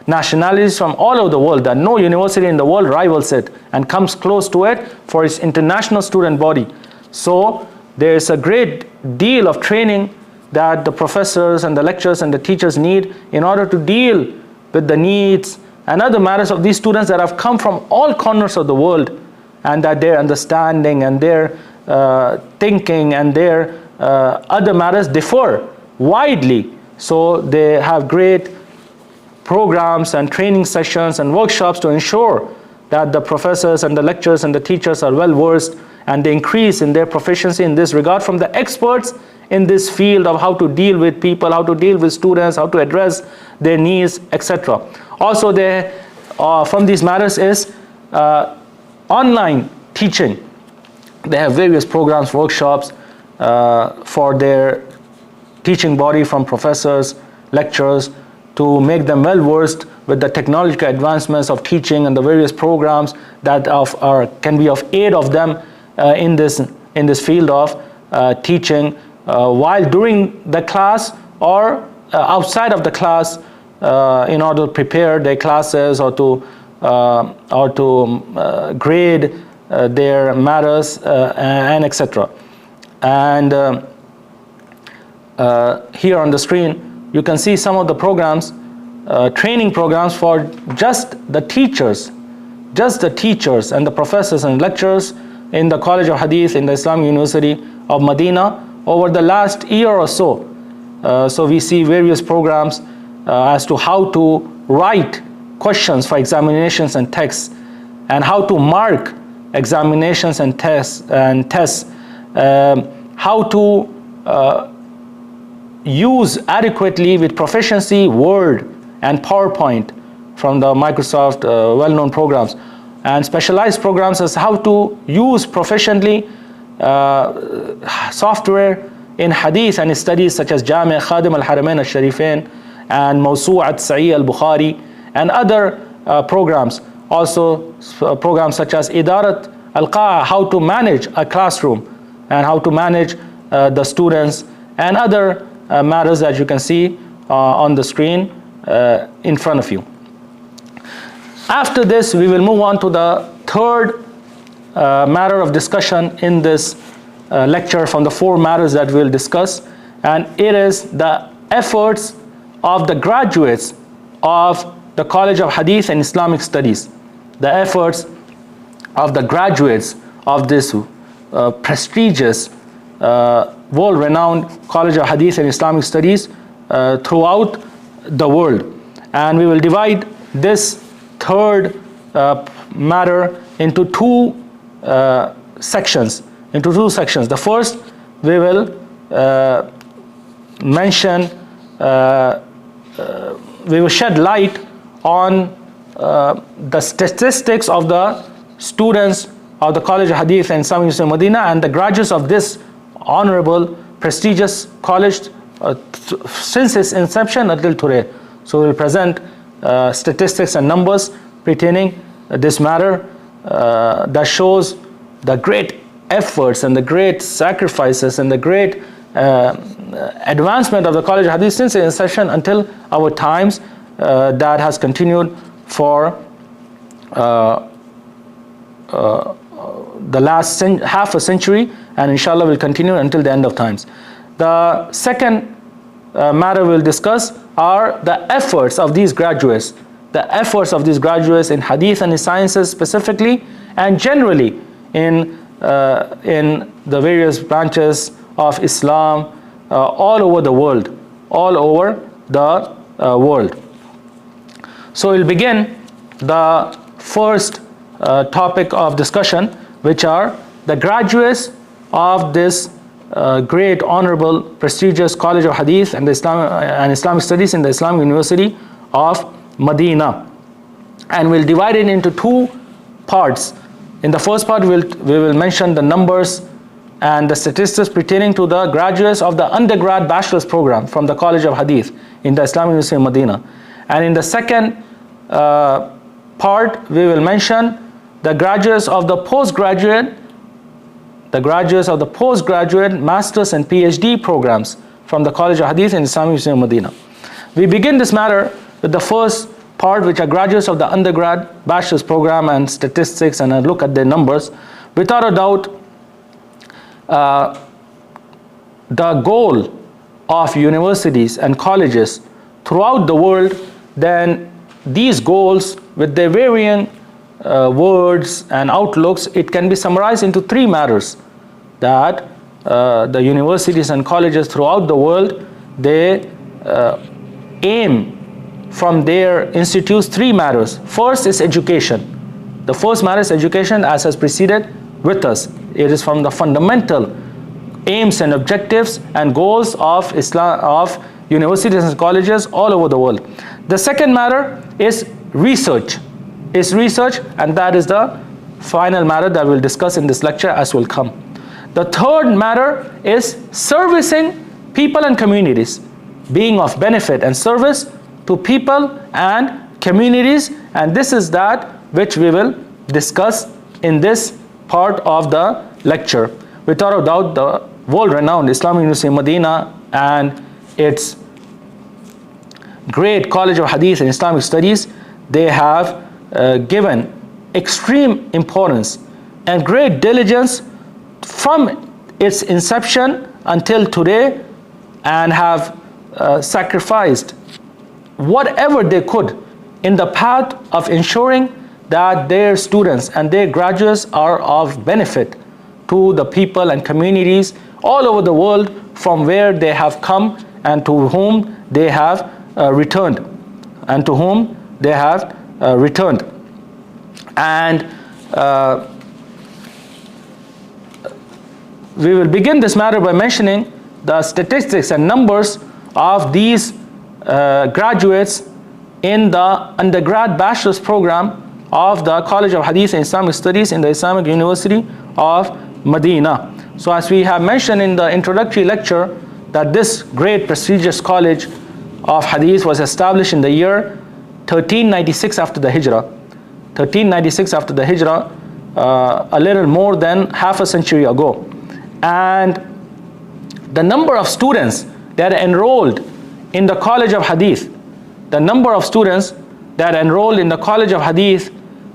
nationalities from all over the world, that no university in the world rivals it and comes close to it for its international student body. So there is a great deal of training that the professors and the lecturers and the teachers need in order to deal with the needs and other matters of these students that have come from all corners of the world, and that their understanding and their thinking and their other matters differ widely. So they have great programs and training sessions and workshops to ensure that the professors and the lecturers and the teachers are well versed and they increase in their proficiency in this regard from the experts in this field of how to deal with people, how to deal with students, how to address their needs, etc. Also they, from these matters is online teaching. They have various programs, workshops for their teaching body from professors, lecturers, to make them well versed with the technological advancements of teaching and the various programs that can be of aid of them in this field of teaching while during the class or outside of the class in order to prepare their classes or to grade their matters and etc. And here on the screen you can see some of the programs, training programs for just the teachers and the professors and lecturers in the College of Hadith in the Islamic University of Madinah over the last year or so. So we see various programs as to how to write questions for examinations and tests, and how to mark examinations and tests, how to use adequately with proficiency Word and PowerPoint from the Microsoft well-known programs, and specialized programs as how to use proficiently software in hadith and studies such as Jami' Khadim al-Haramain al-Sharifain and Mawsu'at Sahih al-Bukhari and other programs. Also programs such as Idarat al-Qa'a, how to manage a classroom and how to manage the students, and other matters that you can see on the screen in front of you. After this, we will move on to the third matter of discussion in this lecture from the four matters that we'll discuss, and it is the efforts of the graduates of the College of Hadith and Islamic Studies, the efforts of the graduates of this prestigious, world-renowned College of Hadith and Islamic Studies throughout the world. And we will divide this third matter into two sections. The first, we will we will shed light on the statistics of the students of the College of Hadith and Islamic Madinah and the graduates of this honorable, prestigious college since its inception until today. So we will present statistics and numbers pertaining this matter that shows the great efforts and the great sacrifices and the great advancement of the College of Hadith since its inception until our times, that has continued for the last half a century, and inshallah will continue until the end of times. The second matter we'll discuss are the efforts of these graduates, in Hadith and sciences specifically, and generally in the various branches of Islam all over the world, So we'll begin the first topic of discussion, which are the graduates of this great, honorable, prestigious College of Hadith and Islamic Studies in the Islamic University of Madinah. And we'll divide it into two parts. In the first part, we will mention the numbers and the statistics pertaining to the graduates of the undergrad bachelor's program from the College of Hadith in the Islamic University of Madinah. And in the second part, we will mention the graduates of the postgraduate master's and PhD programs from the College of Hadith in Islamic University of Madinah. We begin this matter with the first part, which are graduates of the undergrad bachelor's program and statistics, and a look at their numbers. Without a doubt, the goal of universities and colleges throughout the world, then these goals with their varying words and outlooks, it can be summarized into three matters. That the universities and colleges throughout the world, they aim from their institutes three matters. First is education. The first matter is education, as has preceded with us. It is from the fundamental aims and objectives and goals of universities and colleges all over the world. The second matter is research. And that is the final matter that we'll discuss in this lecture as will come. The third matter is servicing people and communities, being of benefit and service to people and communities, and this is that which we will discuss in this part of the lecture. Without a doubt, the world-renowned Islamic University of Madinah and its great College of Hadith and Islamic Studies, they have given extreme importance and great diligence from its inception until today, and have sacrificed whatever they could in the path of ensuring that their students and their graduates are of benefit to the people and communities all over the world from where they have come and to whom they have returned. And we will begin this matter by mentioning the statistics and numbers of these graduates in the undergrad bachelor's program of the College of Hadith and Islamic Studies in the Islamic University of Madinah. So as we have mentioned in the introductory lecture, that this great prestigious College of Hadith was established in the year 1396 after the Hijrah. A little more than half a century ago. And the number of students that enrolled in the College of Hadith,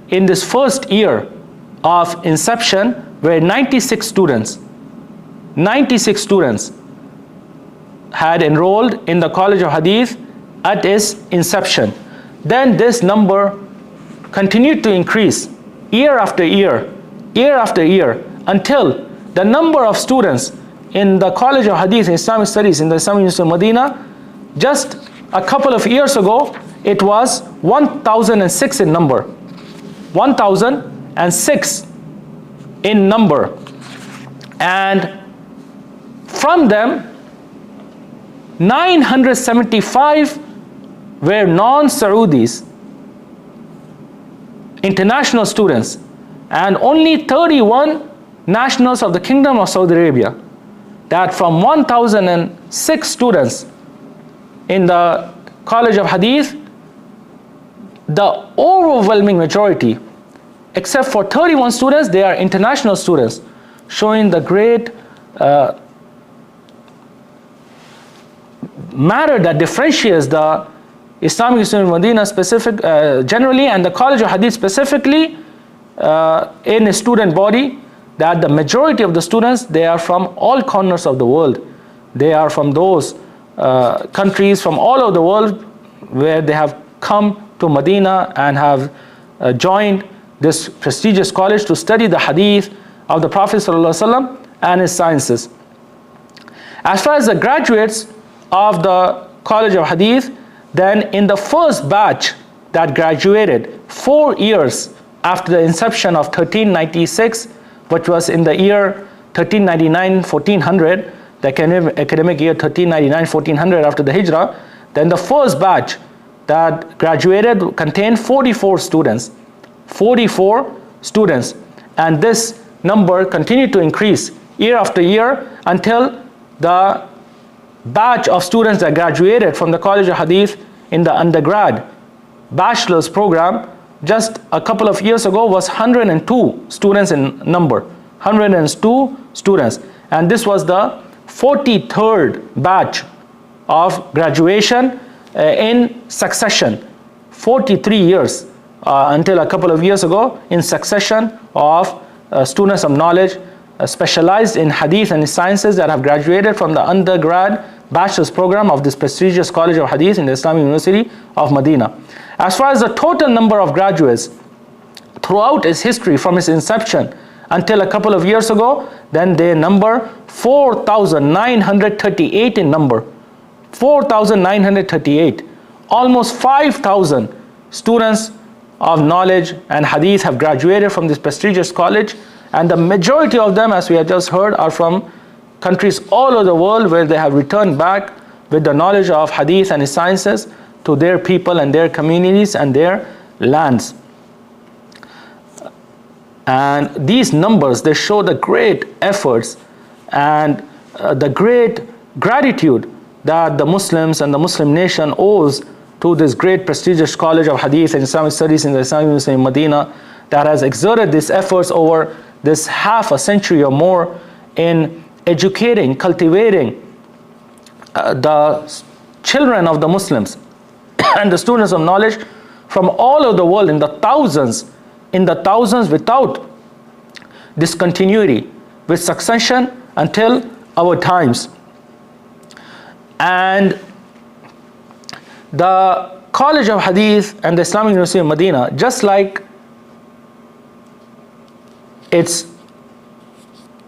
in this first year of inception were 96 students. had enrolled in the College of Hadith at its inception. Then this number continued to increase year after year, until the number of students in the College of Hadith and Islamic Studies in the Islamic University of Madinah, just a couple of years ago, it was 1,006 in number. 1,006 in number. And from them, 975 were non-Saudis, international students, and only 31 nationals of the Kingdom of Saudi Arabia. That from 1,006 students in the College of Hadith, the overwhelming majority, except for 31 students, they are international students, showing the great matter that differentiates the Islamic University of Madinah generally, and the College of Hadith specifically, in a student body, that the majority of the students, they are from all corners of the world. They are from those countries from all over the world where they have come to Madinah and have joined this prestigious college to study the Hadith of the Prophet ﷺ and his sciences. As far as the graduates of the College of Hadith, then in the first batch that graduated 4 years after the inception of 1396, which was in the year 1399-1400, the academic year 1399-1400 after the Hijrah, then the first batch that graduated contained 44 students. 44 students. And this number continued to increase year after year until the batch of students that graduated from the College of Hadith in the undergrad bachelor's program just a couple of years ago was 102 students in number. 102 students. And this was the 43rd batch of graduation in succession. 43 years until a couple of years ago in succession of students of knowledge specialized in Hadith and sciences that have graduated from the undergrad bachelor's program of this prestigious College of Hadith in the Islamic University of Madinah. As far as the total number of graduates throughout its history from its inception until a couple of years ago, then they number 4,938 in number. 4,938. Almost 5,000 students of knowledge and Hadith have graduated from this prestigious college, and the majority of them, as we have just heard, are from countries all over the world where they have returned back with the knowledge of Hadith and sciences to their people and their communities and their lands. And these numbers, they show the great efforts and the great gratitude that the Muslims and the Muslim nation owes to this great prestigious College of Hadith and Islamic Studies in the Islamic University of Madinah that has exerted these efforts over this half a century or more in educating, cultivating the children of the Muslims and the students of knowledge from all over the world in the thousands without discontinuity, with succession until our times. And the College of Hadith and the Islamic University of Madinah, just like its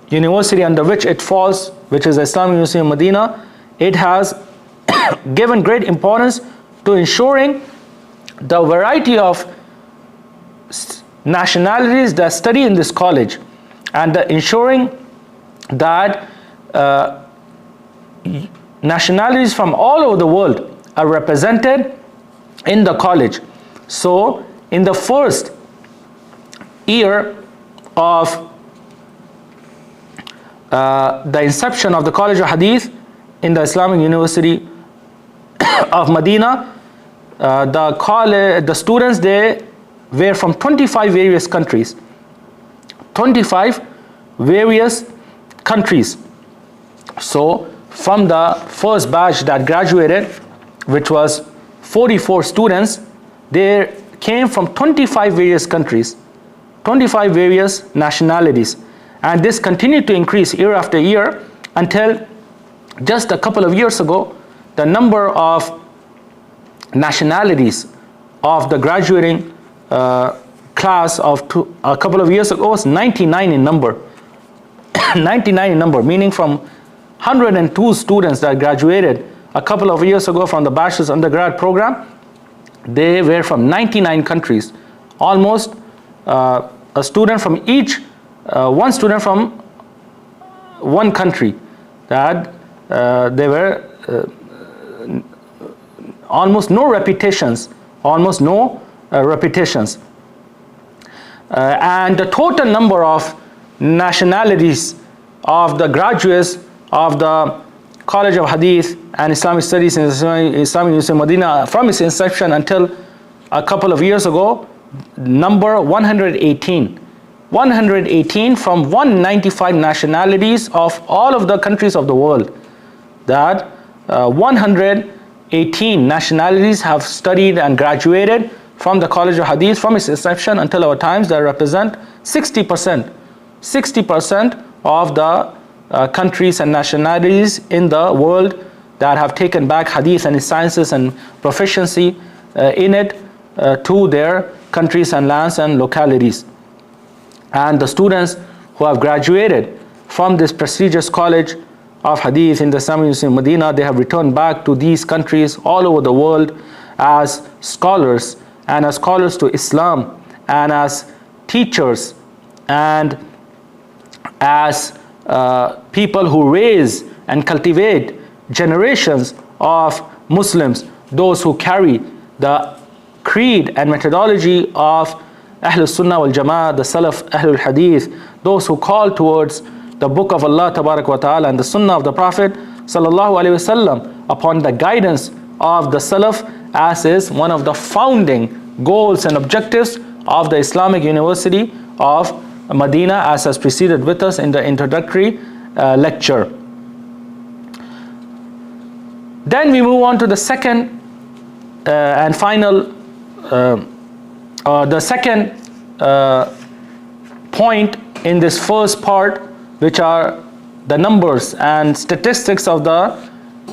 university under which it falls, which is the Islamic University of Madinah, it has given great importance to ensuring the variety of nationalities that study in this college, and ensuring that nationalities from all over the world are represented in the college. So in the first year of the inception of the College of Hadith in the Islamic University of Madinah, the students, they were from 25 various countries. 25 various countries. So from the first batch that graduated, which was 44 students, they came from 25 various countries, 25 various nationalities. And this continued to increase year after year until just a couple of years ago, the number of nationalities of the graduating class of a couple of years ago was 99 in number. 99 in number, meaning from 102 students that graduated a couple of years ago from the bachelor's undergrad program, they were from 99 countries. Almost a student from each, one student from one country. That there were almost no repetitions, and the total number of nationalities of the graduates of the College of Hadith and Islamic Studies in the Islamic University of Madinah from its inception until a couple of years ago, number 118. 118 from 195 nationalities of all of the countries of the world. That 118 nationalities have studied and graduated from the College of Hadith from its inception until our times, that represent 60%. 60% of the countries and nationalities in the world that have taken back Hadith and its sciences and proficiency in it to their countries and lands and localities. And the students who have graduated from this prestigious College of Hadith in the Islamic University of Madinah, they have returned back to these countries all over the world as scholars, and as scholars to Islam, and as teachers, and as people who raise and cultivate generations of Muslims, those who carry the creed and methodology of Ahlul Sunnah wal Jama'ah, the Salaf Ahlul Hadith, those who call towards the Book of Allah Tabarak wa Ta'ala and the Sunnah of the Prophet Sallallahu Alaihi Wasallam upon the guidance of the Salaf, as is one of the founding goals and objectives of the Islamic University of Madinah, as has preceded with us in the introductory lecture. Then we move on to the second and final, the second point in this first part, which are the numbers and statistics of the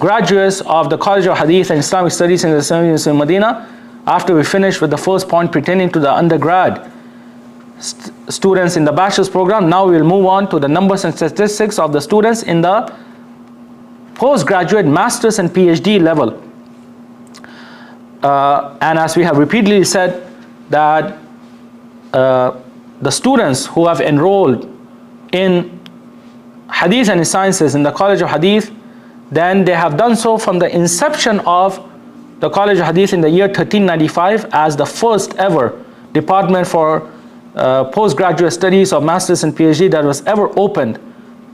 graduates of the College of Hadith and Islamic Studies in the Islamic University of Madinah. After we finish with the first point pertaining to the undergrad students in the bachelor's program, now we will move on to the numbers and statistics of the students in the postgraduate master's and PhD level. And as we have repeatedly said, that the students who have enrolled in Hadith and Sciences in the College of Hadith, then they have done so from the inception of the College of Hadith in the year 1395 as the first ever department for postgraduate studies of masters and PhD that was ever opened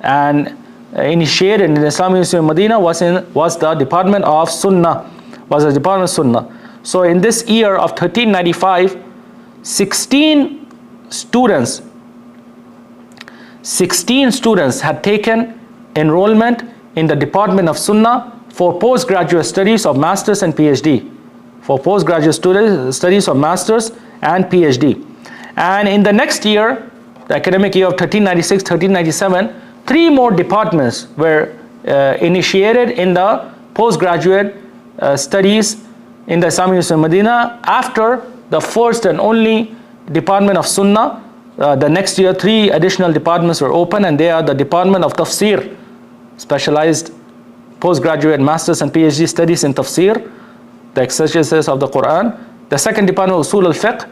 and initiated in the Islamic University of Madinah was the Department of Sunnah, So in this year of 1395, 16 students had taken enrollment in the Department of Sunnah for postgraduate studies of masters and PhD. Studies of masters and PhD. And in the next year, the academic year of 1396-1397, 3 more departments were initiated in the postgraduate studies in the Islamic University of Madinah after the first and only Department of Sunnah. The next year, 3 additional departments were open, and they are the Department of Tafsir, specialized postgraduate masters and PhD studies in Tafsir, the exegesis of the Quran. The second department of Usul al-Fiqh,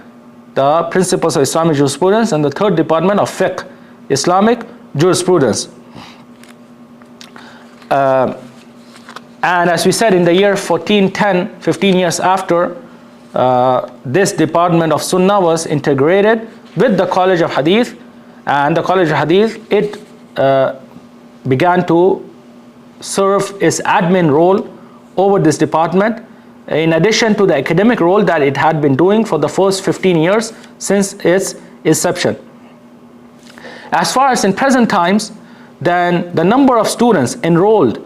the principles of Islamic jurisprudence, and the third department of Fiqh, Islamic jurisprudence. And as we said, in the year 1410, 15 years after, this department of Sunnah was integrated with the College of Hadith, and the College of Hadith, it began to serve its admin role over this department, in addition to the academic role that it had been doing for the first 15 years since its inception. As far as in present times, then the number of students enrolled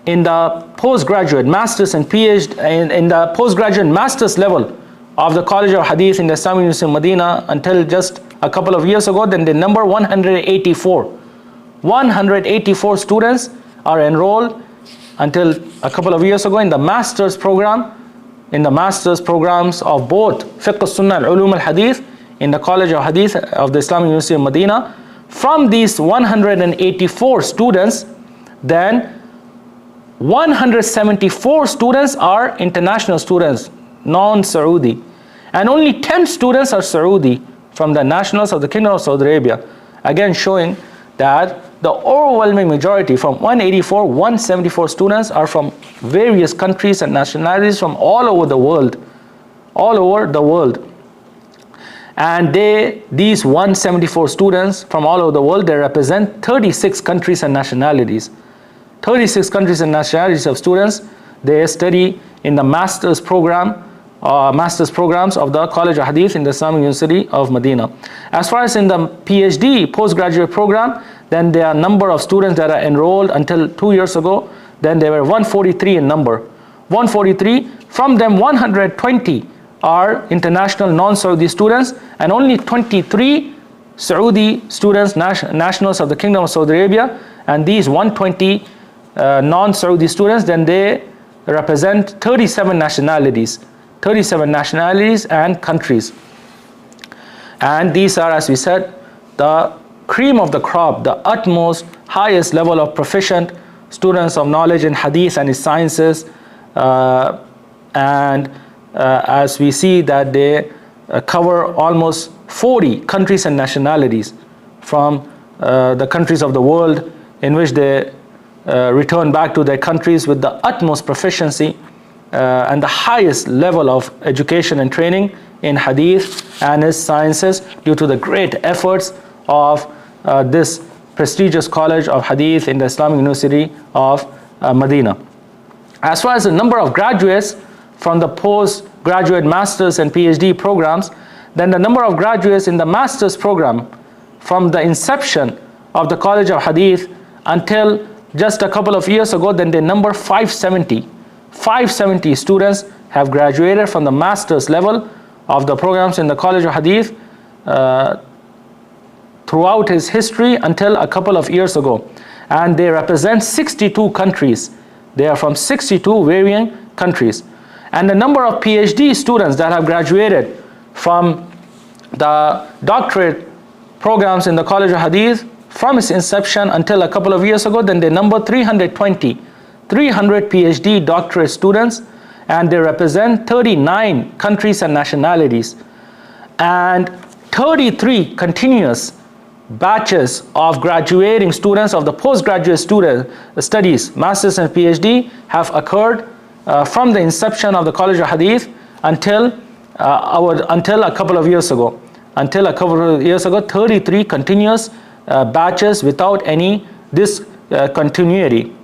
in the postgraduate masters and PhD, in the postgraduate masters level of the College of Hadith in the Islamic University of Madinah until just a couple of years ago, then the number 184. 184 students are enrolled until a couple of years ago in the master's program, in the master's programs of both Fiqh al-Sunnah and Ulum al-Hadith in the College of Hadith of the Islamic University of Madinah. From these 184 students, then 174 students are international students, non-Saudi, and only 10 students are Saudi from the nationals of the Kingdom of Saudi Arabia. Again showing that the overwhelming majority, from 184, 174 students are from various countries and nationalities from all over the world. All over the world. And these 174 students from all over the world, they represent 36 countries and nationalities. 36 countries and nationalities of students. They study in the master's programs of the College of Hadith in the Islamic University of Madinah. As far as in the PhD postgraduate program, then there are a number of students that are enrolled until 2 years ago. Then there were 143 in number. 143, from them 120 are international non-Saudi students, and only 23 Saudi students, nationals of the Kingdom of Saudi Arabia. And these 120 non-Saudi students, then they represent 37 nationalities. 37 nationalities and countries. And these are, as we said, the cream of the crop, the utmost highest level of proficient students of knowledge in hadith and its sciences. As we see that they cover almost 40 countries and nationalities from the countries of the world, in which they return back to their countries with the utmost proficiency and the highest level of education and training in hadith and its sciences, due to the great efforts of this prestigious College of Hadith in the Islamic University of Madinah. As far as the number of graduates from the postgraduate master's and PhD programs, then the number of graduates in the master's program from the inception of the College of Hadith until just a couple of years ago, then they number 570. 570 students have graduated from the master's level of the programs in the College of Hadith throughout its history until a couple of years ago. And they represent 62 countries. They are from 62 varying countries. And the number of PhD students that have graduated from the doctorate programs in the College of Hadith from its inception until a couple of years ago, then they number 320. 300 PhD doctorate students, and they represent 39 countries and nationalities. And 33 continuous batches of graduating students of the postgraduate studies, masters and PhD, have occurred from the inception of the College of Hadith until a couple of years ago. Until a couple of years ago, 33 continuous batches without any discontinuity.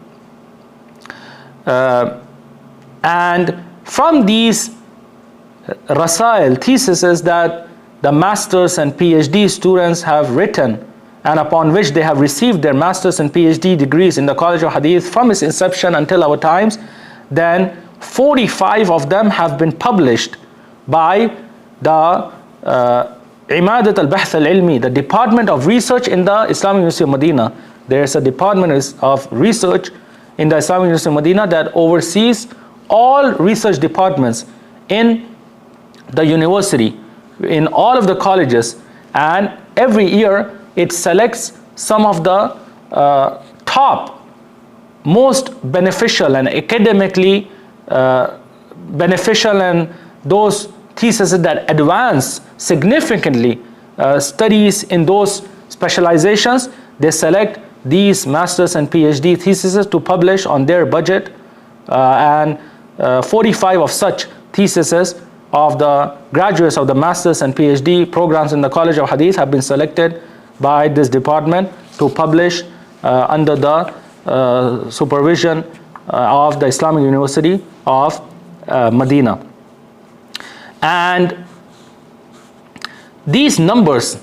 And from these rasail, theses that the masters and PhD students have written, and upon which they have received their masters and PhD degrees in the College of Hadith from its inception until our times, then 45 of them have been published by the Imadat al-Bahth al-Ilmi, the Department of Research in the Islamic University of Madinah. There is a Department of Research in the Islamic University of Madinah that oversees all research departments in the university, in all of the colleges, and every year it selects some of the top, most beneficial and academically beneficial, and those theses that advance significantly studies in those specializations. They select these masters and PhD theses to publish on their budget, and 45 of such theses of the graduates of the masters and PhD programs in the College of Hadith have been selected by this department to publish under the supervision of the Islamic University of Madinah. And these numbers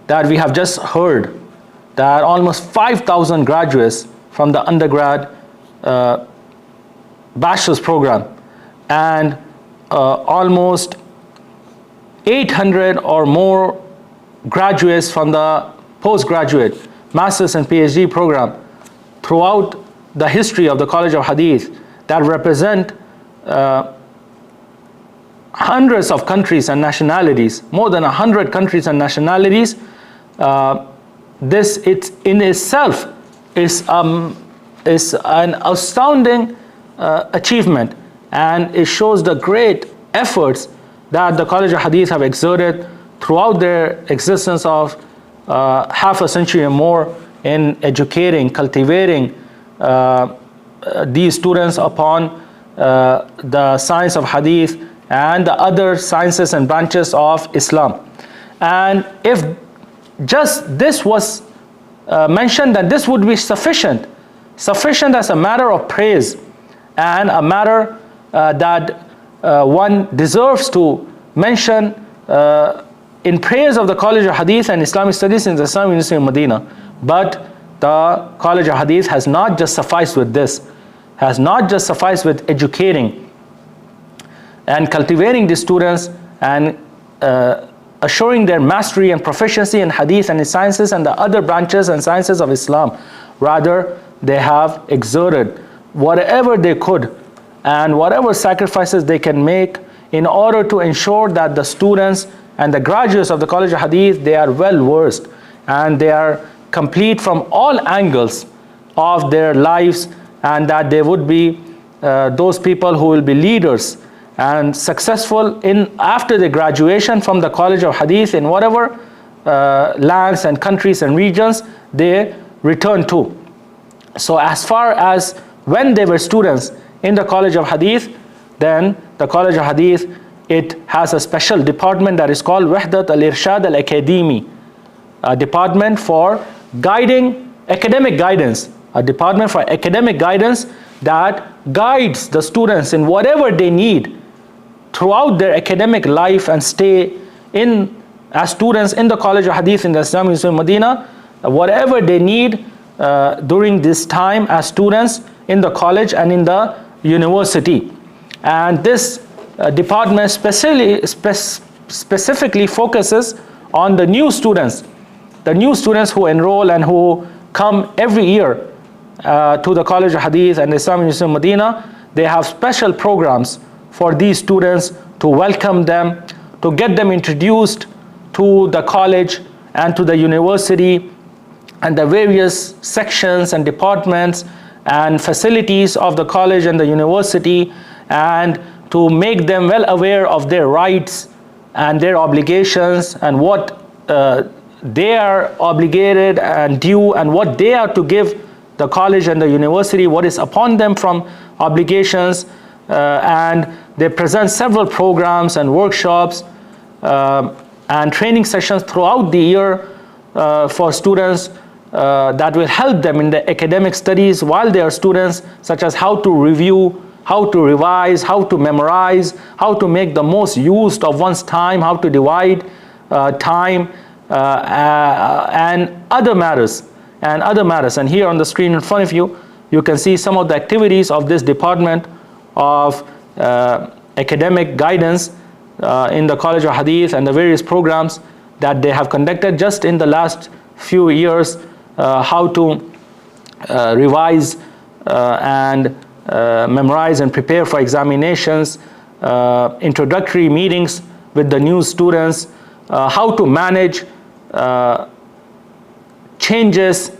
that we have just heard, that almost 5,000 graduates from the undergrad bachelor's program, and almost 800 or more graduates from the postgraduate master's and PhD program throughout the history of the College of Hadith that represent hundreds of countries and nationalities, more than 100 countries and nationalities, this in itself is an astounding achievement, and it shows the great efforts that the College of Hadith have exerted throughout their existence of half a century or more in educating, cultivating these students upon the science of Hadith and the other sciences and branches of Islam. And if just this was mentioned, then this would be sufficient as a matter of praise and a matter that one deserves to mention in praise of the College of Hadith and Islamic Studies in the Islamic University of Madinah. But the College of Hadith has not just sufficed with this, has not just sufficed with educating and cultivating the students and assuring their mastery and proficiency in Hadith and its sciences and the other branches and sciences of Islam. Rather, they have exerted whatever they could and whatever sacrifices they can make in order to ensure that the students and the graduates of the College of Hadith, they are well versed and they are complete from all angles of their lives, and that they would be those people who will be leaders and successful in after their graduation from the College of Hadith in whatever lands and countries and regions they return to. So as far as when they were students in the College of Hadith, then the College of Hadith, it has a special department that is called Wahdat al-Irshad al-Akademi, a department for guiding academic guidance, a department for academic guidance that guides the students in whatever they need throughout their academic life and stay in as students in the College of Hadith in the Islamic University of Madinah, whatever they need during this time as students in the college and in the university. And this department specifically focuses on the new students who enroll and who come every year to the College of Hadith and the Islamic University of Madinah. They have special programs for these students to welcome them, to get them introduced to the college and to the university and the various sections and departments and facilities of the college and the university, and to make them well aware of their rights and their obligations and what they are obligated and due and what they are to give the college and the university, what is upon them from obligations. And they present several programs and workshops and training sessions throughout the year for students that will help them in the academic studies while they are students, such as how to review, how to revise, how to memorize, how to make the most use of one's time, how to divide time, and other matters. And here on the screen in front of you, you can see some of the activities of this department of academic guidance in the College of Hadith and the various programs that they have conducted just in the last few years, how to revise and memorize and prepare for examinations, introductory meetings with the new students, how to manage changes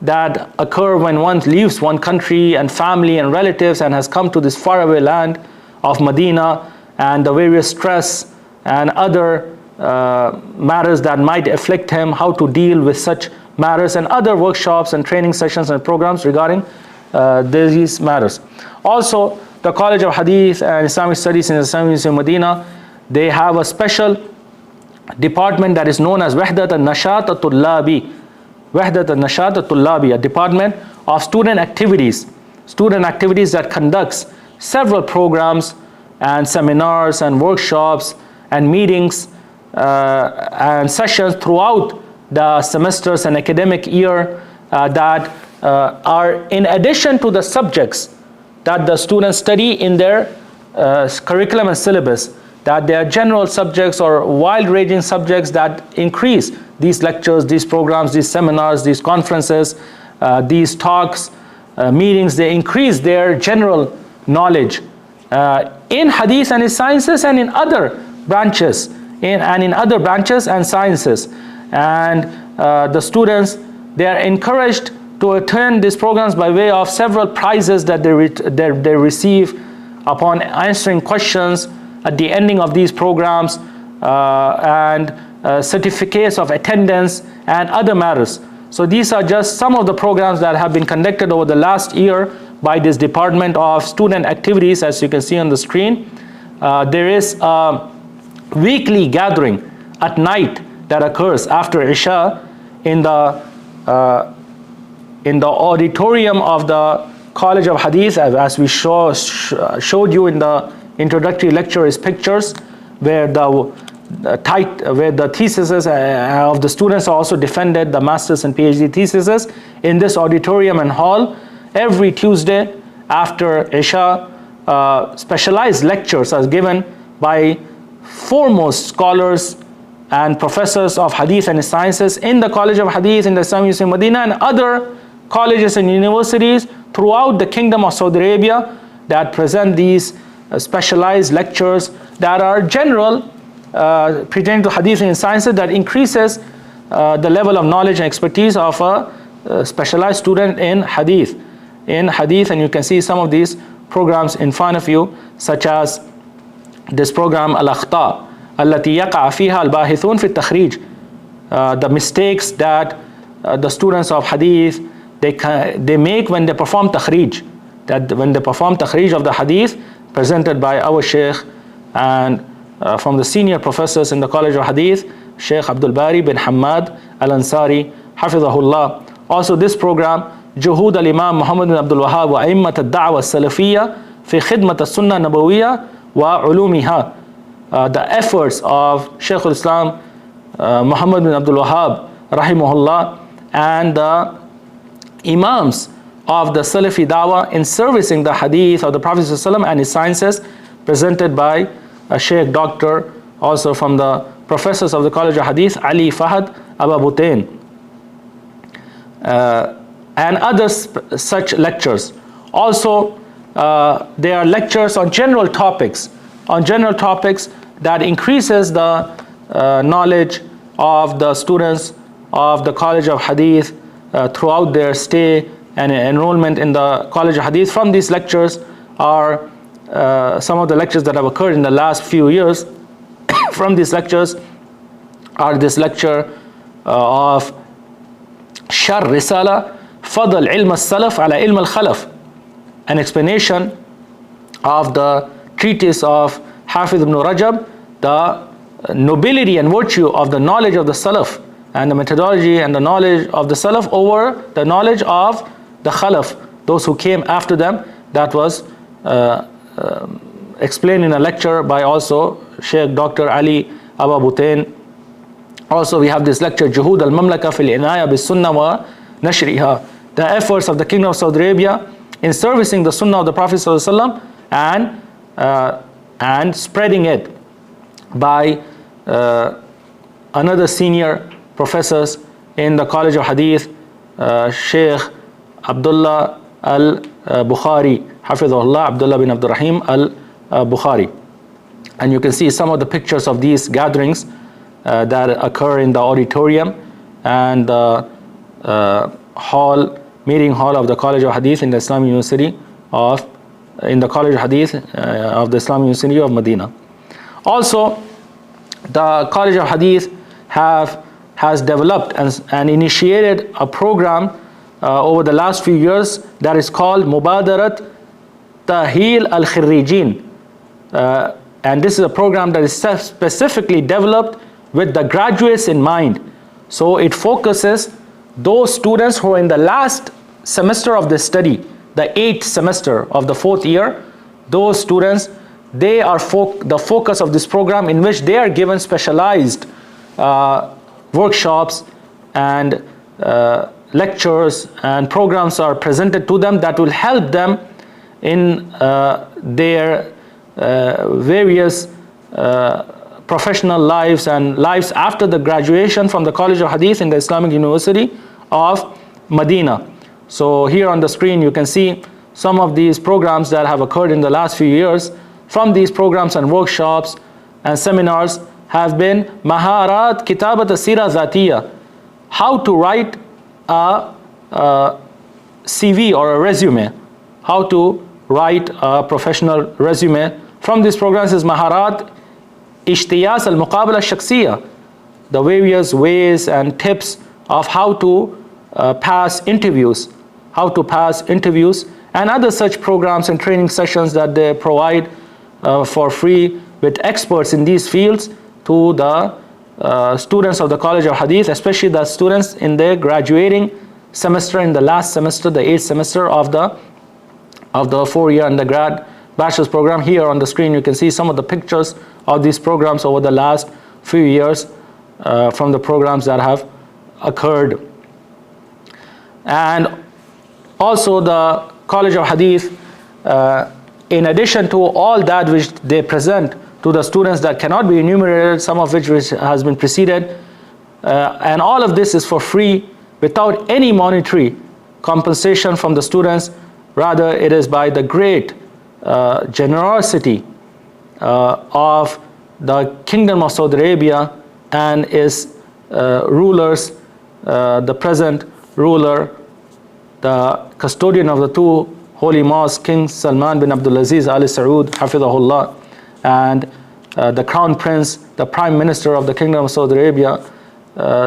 that occur when one leaves one country and family and relatives and has come to this faraway land of Madinah, and the various stress and other matters that might afflict him, how to deal with such matters, and other workshops and training sessions and programs regarding these matters. Also, the College of Hadith and Islamic Studies in the Islamic University of Madinah, they have a special department that is known as Wahdat al-Nashat al-Tullabi. Wahdat al-Nashat al-Tullabi, a department of student activities that conducts several programs and seminars and workshops and meetings and sessions throughout the semesters and academic year that are in addition to the subjects that the students study in their curriculum and syllabus, that they are general subjects or wide-ranging subjects that increase these lectures, these programs, these seminars, these conferences, these talks, meetings, they increase their general knowledge in Hadith and its sciences and in other branches, in other branches and sciences. And the students, they are encouraged to attend these programs by way of several prizes that they receive upon answering questions at the ending of these programs, and certificates of attendance and other matters. So these are just some of the programs that have been conducted over the last year by this Department of Student Activities, as you can see on the screen. There is a weekly gathering at night that occurs after Isha in the auditorium of the College of Hadith, as we showed you in the introductory lecture, is pictures where the theses of the students are also defended, the master's and PhD theses, in this auditorium and hall. Every Tuesday after Isha, specialized lectures are given by foremost scholars and professors of Hadith and Sciences in the College of Hadith, in the Islamic Madinah, and other colleges and universities throughout the Kingdom of Saudi Arabia that present these specialized lectures that are general, pertaining to Hadith and Sciences, that increases the level of knowledge and expertise of a specialized student in Hadith. And you can see some of these programs in front of you, such as this program Al-Akhta التي يقع فيها الباحثون في التخريج, the mistakes that the students of Hadith they make when they perform takhrij, that when they perform takhrij of the Hadith presented by our Sheikh and from the senior professors in the College of Hadith, Sheikh Abdul Bari bin Hamad Al-Ansari Hafidhahullah. Also this program جهود الإمام محمد بن عبد الوهاب وأئمة الدعوة السلفية في خدمة السنة النبوية وعلومها, the efforts of Shaykh al-Islam Muhammad bin Abdul Wahab rahimahullah and the Imams of the Salafi Dawah in servicing the Hadith of the Prophet ﷺ and his sciences, presented by a Sheikh Doctor, also from the professors of the College of Hadith, Ali Fahad Ababutain, and other such lectures. Also, there are lectures on general topics that increases the knowledge of the students of the College of Hadith throughout their stay and enrollment in the College of Hadith. From these lectures are some of the lectures that have occurred in the last few years. From these lectures are this lecture of Shar Risala Fadl Ilm al-Salaf ala Ilm al-Khalaf, an explanation of the treatise of Hafiz ibn Rajab, the nobility and virtue of the knowledge of the Salaf and the methodology and the knowledge of the Salaf over the knowledge of the Khalaf, those who came after them. That was explained in a lecture by also Sheikh Dr. Ali Ababutain. Also we have this lecture Juhud al-Mamlaka fil inaya bis sunnah wa nashriha, the efforts of the Kingdom of Saudi Arabia in servicing the sunnah of the Prophet ﷺ and spreading it by another senior professors in the College of Hadith, Sheikh Abdullah al-Bukhari, Hafidhullah, Abdullah bin Abdul Rahim al-Bukhari. And you can see some of the pictures of these gatherings that occur in the auditorium and the meeting hall of the College of Hadith in the Islamic University of University of Madinah. Also, the College of Hadith has developed and initiated a program over the last few years that is called Mubadarat Tahil al-Khirrijin, and this is a program that is specifically developed with the graduates in mind. So it focuses those students who are in the last semester of the study, the 8th semester of the 4th year. Those students, they are the focus of this program, in which they are given specialized workshops and lectures and programs are presented to them that will help them in their various professional lives and lives after the graduation from the College of Hadith in the Islamic University of Madinah. So here on the screen you can see some of these programs that have occurred in the last few years. From these programs and workshops and seminars have been Maharat Kitabat Sira Zatiya, how to write a CV or a resume, how to write a professional resume. From these programs is Maharat Ishtiyas al-Muqabala Shakhsiya, the various ways and tips of how to pass interviews, and other such programs and training sessions that they provide for free with experts in these fields to the students of the College of Hadith, especially the students in their graduating semester, in the last semester, the 8th semester of the 4-year undergrad bachelor's program. Here on the screen you can see some of the pictures of these programs over the last few years from the programs that have occurred. And also the College of Hadith, in addition to all that which they present to the students that cannot be enumerated, some of which has been preceded, and all of this is for free without any monetary compensation from the students. Rather, it is by the great generosity of the Kingdom of Saudi Arabia and its rulers, the present ruler, the custodian of the two holy mosques, King Salman bin Abdulaziz Al Saud, Hafidahullah, and the Crown Prince, the Prime Minister of the Kingdom of Saudi Arabia,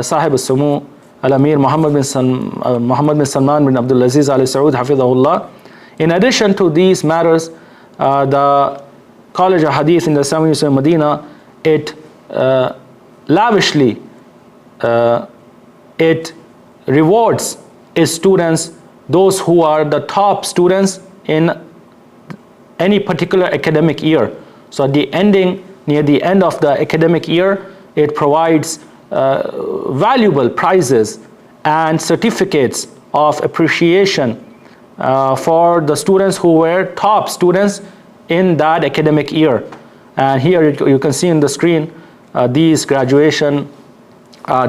Sahib al-Sumu, Al-Amir Muhammad bin Salman bin Abdulaziz Al Saud, Hafidahullah. In addition to these matters, the College of Hadith in the Islamic Madinah, it lavishly, it rewards its students, those who are the top students in any particular academic year. So at the ending, near the end of the academic year, it provides valuable prizes and certificates of appreciation for the students who were top students in that academic year. And here you can see on the screen these graduation,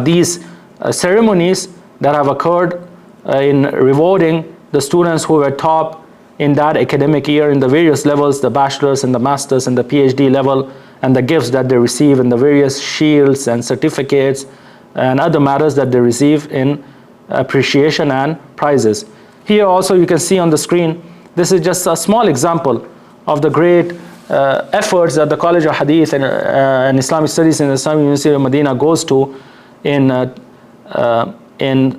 these ceremonies that have occurred in rewarding the students who were top in that academic year in the various levels, the bachelor's and the master's and the PhD level, and the gifts that they receive and the various shields and certificates and other matters that they receive in appreciation and prizes. Here also you can see on the screen, this is just a small example of the great efforts that the College of Hadith and Islamic Studies in the Islamic University of Madinah goes to in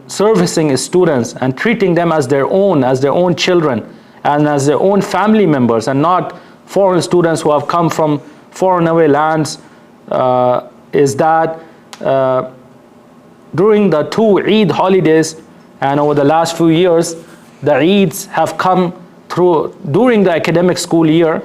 servicing its students and treating them as their own children and as their own family members, and not foreign students who have come from foreign away lands, is that during the 2 Eid holidays and over the last few years, the Eids have come through during the academic school year.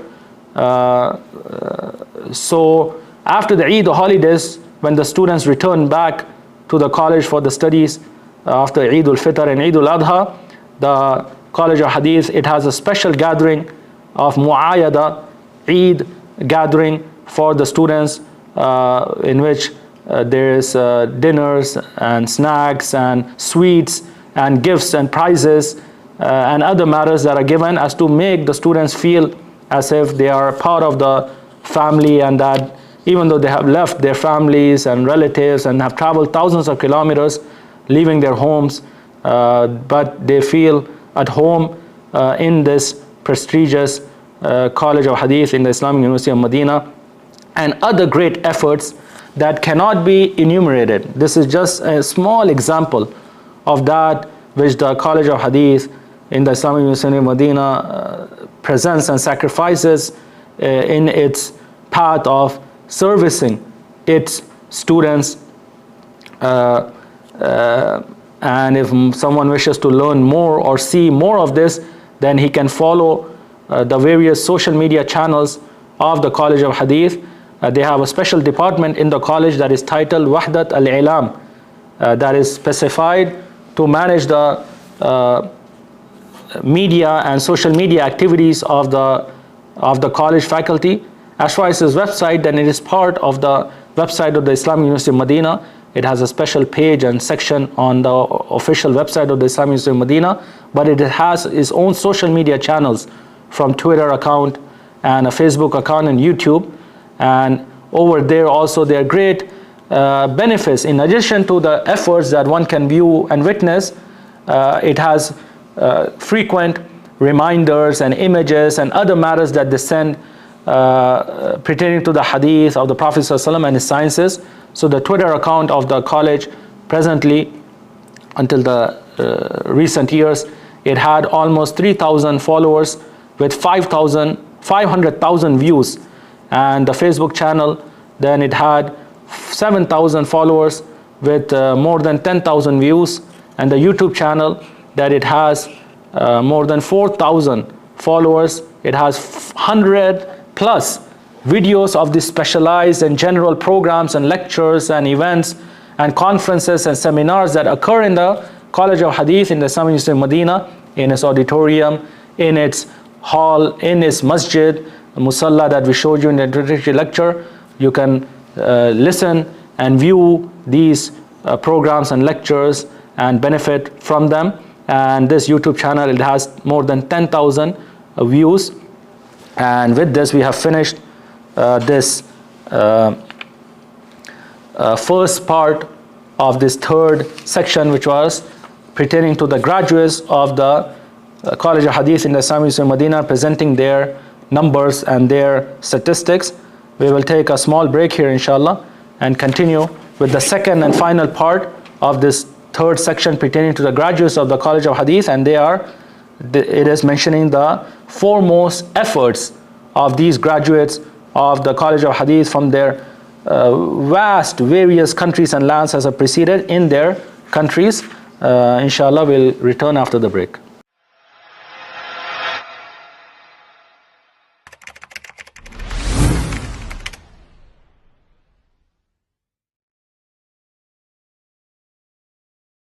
So after the Eid holidays, when the students return back to the college for the studies after Eid al-Fitr and Eid al-Adha, the College of Hadith, it has a special gathering of Mu'ayada, Eid gathering for the students, in which there is dinners and snacks and sweets and gifts and prizes and other matters that are given as to make the students feel as if they are part of the family, and that even though they have left their families and relatives and have traveled thousands of kilometers leaving their homes, but they feel at home in this prestigious College of Hadith in the Islamic University of Madinah, and other great efforts that cannot be enumerated. This is just a small example of that which the College of Hadith in the Islamic University of Madinah presents and sacrifices in its path of servicing its students. And if someone wishes to learn more or see more of this, then he can follow the various social media channels of the College of Hadith. They have a special department in the college that is titled Wahdat al-Ilam, that is specified to manage the media and social media activities of the college faculty. As far as his website, then it is part of the website of the Islamic University of Madinah, It has a special page and section on the official website of the Islamic University of Madinah, but it has its own social media channels, from Twitter account and a Facebook account and YouTube. And over there also there are great benefits. In addition to the efforts that one can view and witness, it has frequent reminders and images and other matters that they send pertaining to the hadith of the Prophet ﷺ and his sciences. So the Twitter account of the college presently, until the recent years, it had almost 3,000 followers with 500,000 views. And the Facebook channel, then it had 7,000 followers with more than 10,000 views. And the YouTube channel, that it has more than 4,000 followers. It has 100 plus videos of the specialized and general programs and lectures and events and conferences and seminars that occur in the College of Hadith in the Islamic University of Madinah, in its auditorium, in its hall, in its masjid, musalla that we showed you in the introductory lecture. You can listen and view these programs and lectures and benefit from them. And this YouTube channel, it has more than 10,000 views. And with this, we have finished this first part of this third section, which was pertaining to the graduates of the College of Hadith in the Islamic University of Madinah, presenting their numbers and their statistics. We will take a small break here, inshallah, and continue with the second and final part of this third section pertaining to the graduates of the College of Hadith, and it is mentioning the foremost efforts of these graduates of the College of Hadith from their vast various countries and lands as are preceded in their countries. Inshallah, we'll return after the break.